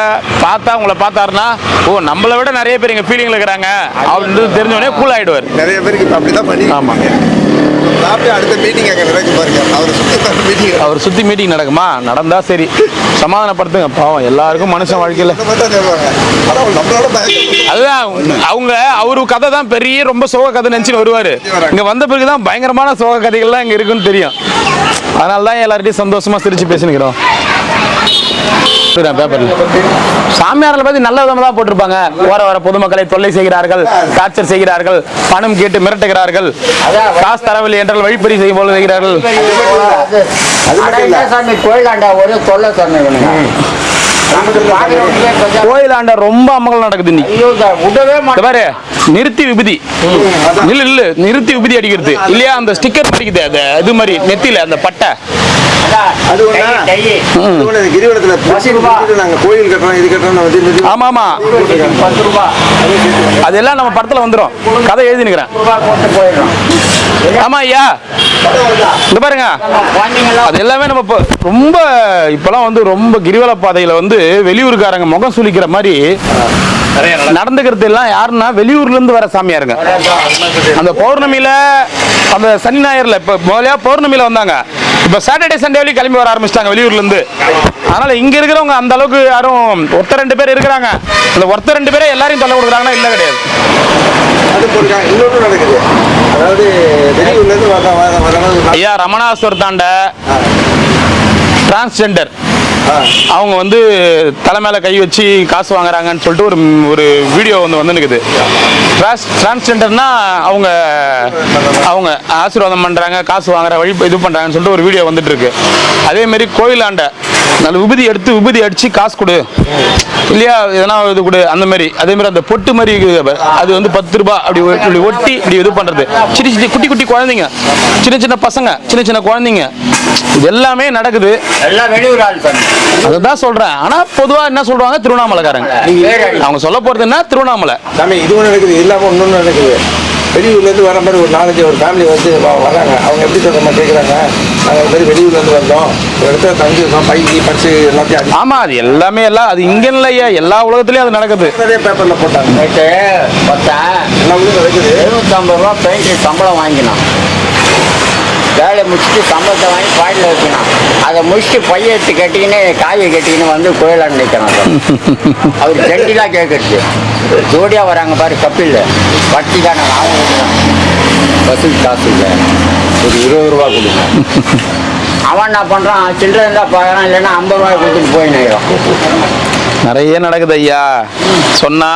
பார்த்தா உங்களை பார்த்தாருன்னா, ஓ நம்மளை விட நிறைய பேர் இங்க ஃபீலிங்ல இருக்கிறாங்க அப்படின்னு தெரிஞ்சவொடனே கூல் ஆயிடுவார். நிறைய பேருக்கு அப்படிதான் பண்ணி. ஆமா, அடுத்த மீட்டிங் அங்கே நடக்கும் பாருங்க. அவர் சுத்தி மீட்டிங் நடக்குமா? நடந்தா சரி, சமாதானப்படுத்துங்க. பாவம் எல்லாருக்கும் மனுஷன் வாழ்க்கையில அதுதான். அவங்க அவரு கதை தான் பெரிய ரொம்ப சோக கதை நினைச்சுன்னு வருவாரு. இங்க வந்த பிறகுதான் பயங்கரமான சோக கதைகள்லாம் இங்க இருக்குன்னு தெரியும். அதனாலதான் எல்லார்ட்டையும் சந்தோஷமா சிரிச்சு பேசினுக்கிறோம். சாமியார்களை பத்தி நல்ல விதமா தான் போட்டிருப்பாங்க. வர பொதுமக்களை தொல்லை செய்கிறார்கள், டார்ச்சர் செய்கிறார்கள், பணம் கேட்டு மிரட்டுகிறார்கள், காசு தரவில்லை என்றால் வழிப்பறி செய்யும் போல செய்கிறார்கள். கோயிலாண்ட ரொம்ப அமங்கலம் நடக்குது இன்னைக்கு. பாரு, நிறுத்தி விபூதி நிறுத்தி விபூதி அடிக்கிறது இல்லையா? அந்த ஸ்டிக்கர் அடிக்குது, அது இது மாதிரி நெத்தியில அந்த பட்டை. ஆமா ஆமா, அதெல்லாம் நம்ம படத்துல வந்துடும். கதை எழுதினுக்கிறேன். ஆமா ஐயா, இந்த பாருங்க, அது எல்லாமே நம்ம ரொம்ப இப்பெல்லாம் வந்து ரொம்ப கிரிவல பாதையில வந்து வெளியூருக்காரங்க முகம் சுளிக்கிற மாதிரி நடந்துக்கிறது எல்லாம் யாருன்னா வெளியூர்ல இருந்து வர சாமியாருங்க. அந்த பௌர்ணமியில, அந்த சனி ஞாயிறுல, இப்ப முதல்ல பௌர்ணமியில வந்தாங்க, இப்ப சாட்டர்டே சண்டேவிலையும் கிளம்பி வர ஆரம்பிச்சிட்டாங்க வெளியூர்ல இருந்து. அதனால இங்க இருக்கிறவங்க அந்த அளவுக்கு யாரும் ஒருத்தர் ரெண்டு பேர் இருக்கிறாங்க. அந்த ஒருத்தர் ரெண்டு பேரே எல்லாரையும் தொல்லை கொடுக்குறாங்கன்னா இல்ல கிடையாது. இன்னொன்று நடக்குது. அதாவது வெளியூர்ல இருந்து ஐயா ரமணாசுவர் தாண்ட டிரான்ஸ்ஜெண்டர் அவங்க வந்து தலை மேல கை வச்சு காசு வாங்குறாங்கன்னு சொல்லிட்டு ஒரு வீடியோ வந்து நிக்குது. டிரான்ஸ்ஜெண்டர்னா அவங்க அவங்க ஆசீர்வாதம் பண்றாங்க, காசு வாங்குற வழி இது பண்றாங்கன்னு சொல்லிட்டு ஒரு வீடியோ வந்துட்டு இருக்கு. அதே மாதிரி கோயிலாண்ட நல்ல விபூதி எடுத்து விபூதி அடிச்சு காசு கொடு இல்லையா, எதனா இது கொடு அந்த மாதிரி. அதே மாதிரி அந்த பொட்டு மாதிரி அது வந்து 10 ரூபாய் அப்படி ஒட்டி இப்படி இது பண்றது. சின்ன குட்டி குட்டி குழந்தைங்க, சின்ன பசங்க, சின்ன குழந்தைங்க, இது எல்லாமே நடக்குது. எல்லாம் வெளியூர் ஆள் அதுதான் சொல்றேன். ஆனா பொதுவா என்ன சொல்றாங்க, திருவண்ணாமலைக்காரங்க. அவங்க சொல்ல போறது என்ன, திருவண்ணாமலை சாமி இது ஒன்று நடக்குது. இல்லாம இன்னொன்று நடக்குது. வெளியூர்லேருந்து வர மாதிரி ஒரு 4-5 ஒரு ஃபேமிலி வந்து வராங்க. அவங்க எப்படி சொல்கிற கேட்குறாங்க, நாங்கள் இந்த மாதிரி வெளியூர்லேருந்து வந்தோம், ஒரு இடத்துல தங்கி இருக்கோம், பைக்கு பர்ஸு எல்லாத்தையும். ஆமா, அது எல்லாமே எல்லாம் அது இங்கே இல்லையா, எல்லா உலகத்துலேயும் அது நடக்குது. நிறைய பேப்பரில் போட்டாங்க. எல்லா ஊரும் நடக்குது. 750 ரூபா பெயிண்ட் சம்பளம் வாங்கினான். வேலை முடிச்சுட்டு சம்பளத்தை வாங்கி பாயில் வச்சுனான். அதை முடிச்சுட்டு பைய எடுத்து கட்டிக்கின்னு காயை கட்டிக்கின்னு வந்து கோயிலாண்டு நிற்கிறான். அவர் ஜெண்டிலாம் கேட்குறது. ஜோடியாக வராங்க பாரு கப்பில், வட்டிக்கான ஆகும். பஸ்ஸுக்கு காசு இல்லை, ஒரு 20 ரூபா கொடுங்க. அவன் என்ன பண்ணுறான், சில்லறை இருந்தால் பார்க்குறான், இல்லைன்னா 50 ரூபாய் கொடுத்துட்டு போய் நிற்கிறான். நிறைய நடக்குது ஐயா. சொன்னா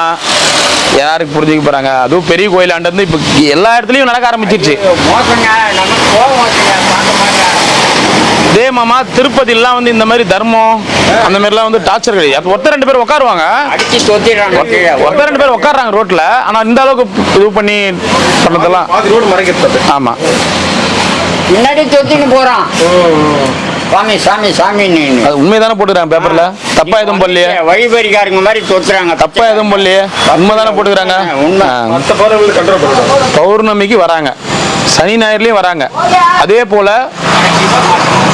யாருக்கு புரிஞ்சுக்க போறாங்க? அதுவும் பெரிய கோயிலாண்டு இருந்து இப்ப எல்லா இடத்துலயும் நடக்க ஆரம்பிச்சிருச்சு. மோசங்க, நமக்கு கோவம் வச்சுங்க, பார்க்க மாட்டேன். இதே மாமா திருப்பதிலாம் வந்து இந்த மாதிரி தர்மம் அந்த மாதிரிலாம் வந்து டார்ச்சர் கிடையாது. ஒருத்தர் 2 பேர் உட்காருவாங்க, அடிச்சு தொத்திடுறாங்க. ஒருத்தர் 2 பேர் உட்காடுறாங்க ரோட்ல. ஆனா இந்த அளவுக்கு இது பண்ணி பண்ணதெல்லாம் ரோடு மறைக்கிறது. ஆமா. முன்னாடி தொத்தின்னு போறான். சாமி சாமி சாமி. அது உண்மைதானே போட்டுக்கிறாங்க பேப்பர்ல? தப்பா எதுவும் போடலையே? வழிபறிக்காரங்க மாதிரி தொத்துறாங்க. தப்பா எதுவும் போடலையே? உண்மைதானே போட்டுக்கிறாங்க. உண்மை. மற்ற பறவைகள் கண்ட்ரோல் பண்ணுறாங்க. பௌர்ணமிக்கு வராங்க, சனி ஞாயிறுலயும் வராங்க. அதே போல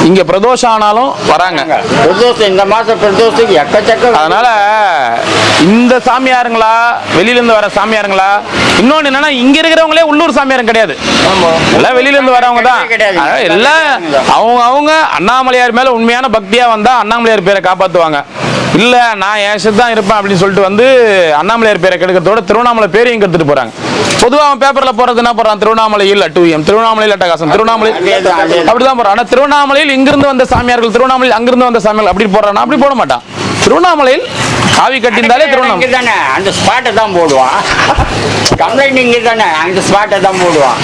இங்க பிரதோஷம் ஆனாலும் வராங்க. பிரதோஷம் இந்த மாசம் பிரதோஷத்துக்கு எக்கச்சக்க. அதனால இந்த சாமியாருங்களா வெளியில இருந்து வர சாமியாருங்களா? இன்னொன்னு என்னன்னா, இங்க இருக்கிறவங்களே உள்ளூர் சாமியாரும் கிடையாது. எல்லாம் வெளியில இருந்து வரவங்க தான். எல்லாம் அவங்க அண்ணாமலையார் மேல உண்மையான பக்தியா வந்தா அண்ணாமலையார் பேரை காப்பாத்துவாங்க. இல்ல நான் ஏசத்து தான் இருப்பேன் அப்படின்னு சொல்லிட்டு வந்து அண்ணாமலையார் பேரை கெடுக்கிறதோட திருவண்ணாமலை பேரையும் கெடுத்துட்டு போறாங்க. பொதுவா அவன் பேப்பர்ல போறது என்ன போறான்? திருவண்ணாமலையில் அட்டூழியம், திருவண்ணாமலையில் அட்டகாசம், திருவண்ணாமலை அப்படிதான் போறான். ஆனா திருவண்ணாமலையில் இங்கிருந்து வந்த சாமியார்கள், திருவண்ணாமலையில் அங்கிருந்து வந்த சாமியார்கள் அப்படி போறானா? அப்படி போட மாட்டான். திருவண்ணாமலையில் காவி கட்டியிருந்தாலே திருவண்ணாமலை தானே அந்த ஸ்பாட்டை தான் போடுவான். கம்ப்ளைண்ட் இங்கே தானே அந்த ஸ்பாட்டை தான் போடுவான்.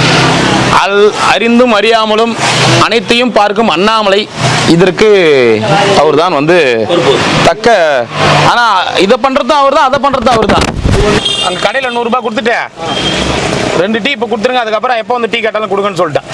அறிந்தும் அறியாமலும் அனைத்தையும் பார்க்கும் அண்ணாமலை இதற்கு அவர் தான் வந்து தக்க. ஆனா இதை பண்றதும் அவர் தான், அதை பண்றதும் அவர் தான். அந்த கடையில் 100 ரூபாய் கொடுத்துட்டேன், 2 டீ இப்போ கொடுத்துருங்க, அதுக்கப்புறம் எப்போ வந்து டீ கேட்டாலும் கொடுங்கன்னு சொல்லிட்டேன்.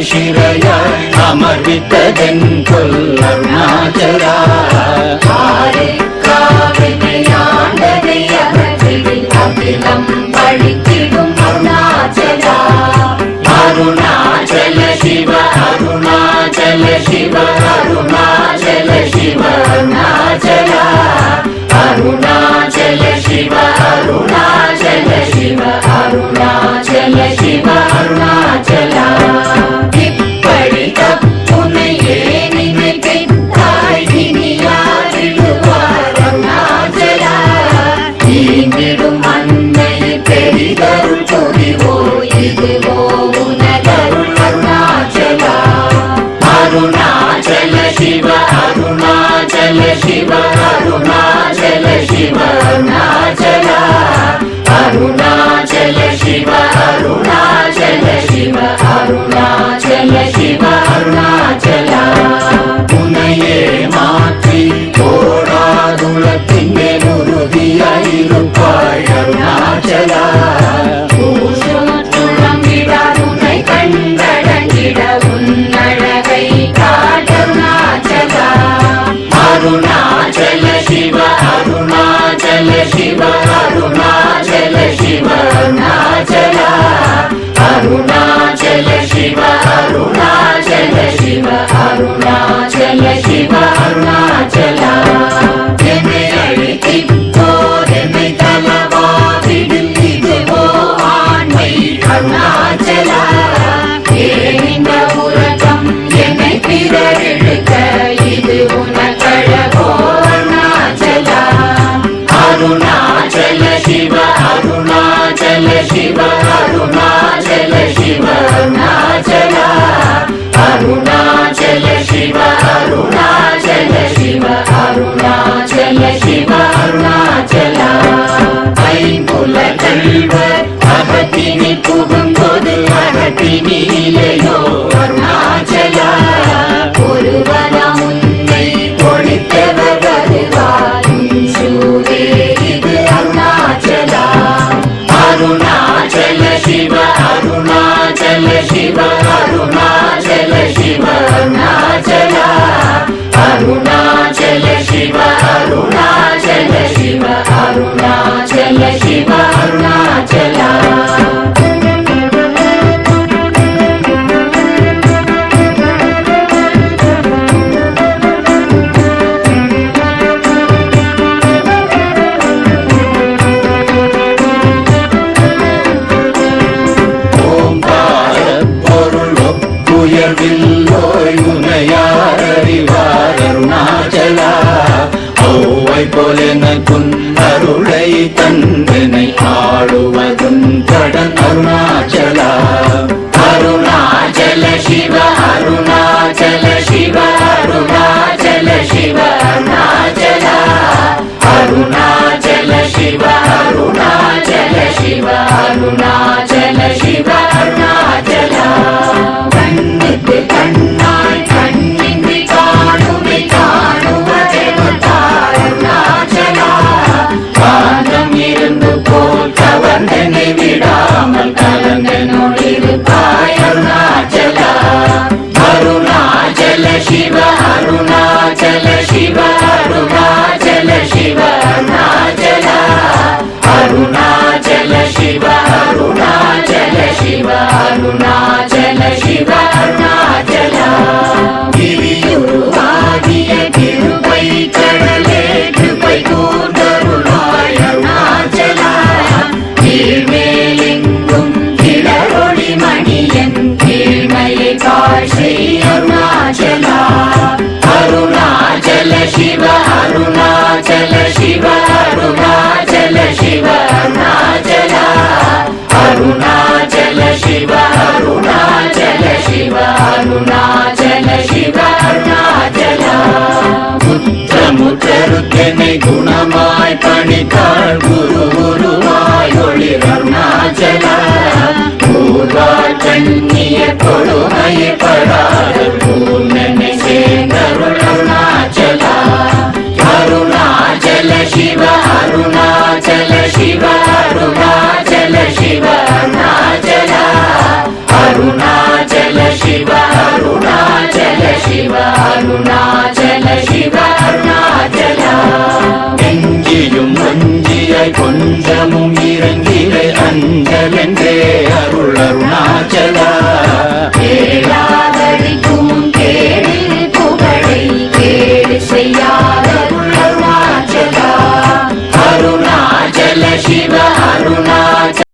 शिरया अमर्वितदென்கொல் அருணாச்சலா ஆரிக்காவினையாண்டதை அகற்றிடில் அகிலம் பழித்திடும் அருணாச்சலா அருணாச்சல சிவ அருணாச்சல சிவ அருணாச்சல சிவ அருணாச்சலா அருணாச்சல சிவ அருணாச்சல சிவ அருணாச்சல சிவ அருணாச்சலா அருணாச்சல சிவ அருணாச்சல சிவ அருணாச்சல சிவ அருணாச்சலா அருணாச்சல சிவ அருணாச்சல சிவ அருணாச்சல சிவ அருணாச்சலா உன்னையே மாற்றி போராதுலத்தின் மேல் உறுதியாயிருப்பாய் அருணாச்சலா உன்னை கண்டடங்கிட உன்னழகை காட்டருணாச்சலா அருணாச்சல சிவ அருணாச்சல சிவ அருணாச்சல சிவ அருணாச்சலா அருணாச்சல சிவ அருணாச்சல சிவ அருணாச்சல சிவ அருணாச்சலா என்னை அழைத்திப்போர் என்னை தலவாவிடில் இதுவோ ஆண்மை அருணாச்சலா ஏனிந்த உலகம் என்னை பிறரெடுக்க இது உனக்கழகோ அருணாச்சலா அருணாச்சல போல் எனக்குன் அருளை தந்தனை ஆடுவதும் கடன் அருணாச்சலா அருணாச்சல சிவ அருணாச்சல சிவ அருணாச்சல சிவ அருணாச்சலா அருணாச்சல சிவ அருணாச்சல சிவ அருணாச்சல சிவ அருணாச்சலா கண்ணுக்கு கண்ணாய் கண்ணின்றி காணுமை காணுவதெவதாய் அருணாச்சலா காந்தம் இருந்து போல் கவர்ந்தனை விடாமல் கலந்தனோடிருப்பாய் அருணாச்சலா அருணாச்சல சிவ அருணாச்சல சிவ அருணாச்சல சிவ அருணாச்சலா அருணாச்சல சிவ அருணாச்சல சிவ அருணாச்சல சிவ அருணாச்சலா கிரியுருவாகிய கிருபை கடலே கிருபை கூர்ந்தருளாய் அருணாச்சலா கீழ்மேலெங்கும் கிளரொளி மணியன் கீழ்மையை காட்சி அருணாச்சலா அருணாச்சல சிவ அருணாச்சல சிவ அருணாச்சல சிவ அருணாச்சலா அருணாச்சல சிவ அருணாச்சல சிவ அருணாச்சல சிவ அருணாச்சலா முற்றமுற்றருக்கெனை குணமாய் பணித்தாள் குரு குருவாய் ஒளிர் அருணாச்சலா பூர்வாள் கண்ணிய கொடுமையை படாத பூர்ணனை சேர்ந்தருள் அருணாச்சலா அருணாச்சல சிவ அருணாச்சல சிவ அருணாச்சல சிவ அருணாச்சலா அருணாச்சல சிவ அருணாச்சல சிவ அருணாச்சல சிவ அருணாச்சலா எங்கியும் வஞ்சியாய் கொஞ்சமும் இறங்கிலை அஞ்சலென்றே அருள் அருணாச்சலா கேளாதடிக்கும் கேடு புகழை கேடு செய்யாத அருணாச்சலா அருணாச்சல சிவ அருணாச்சல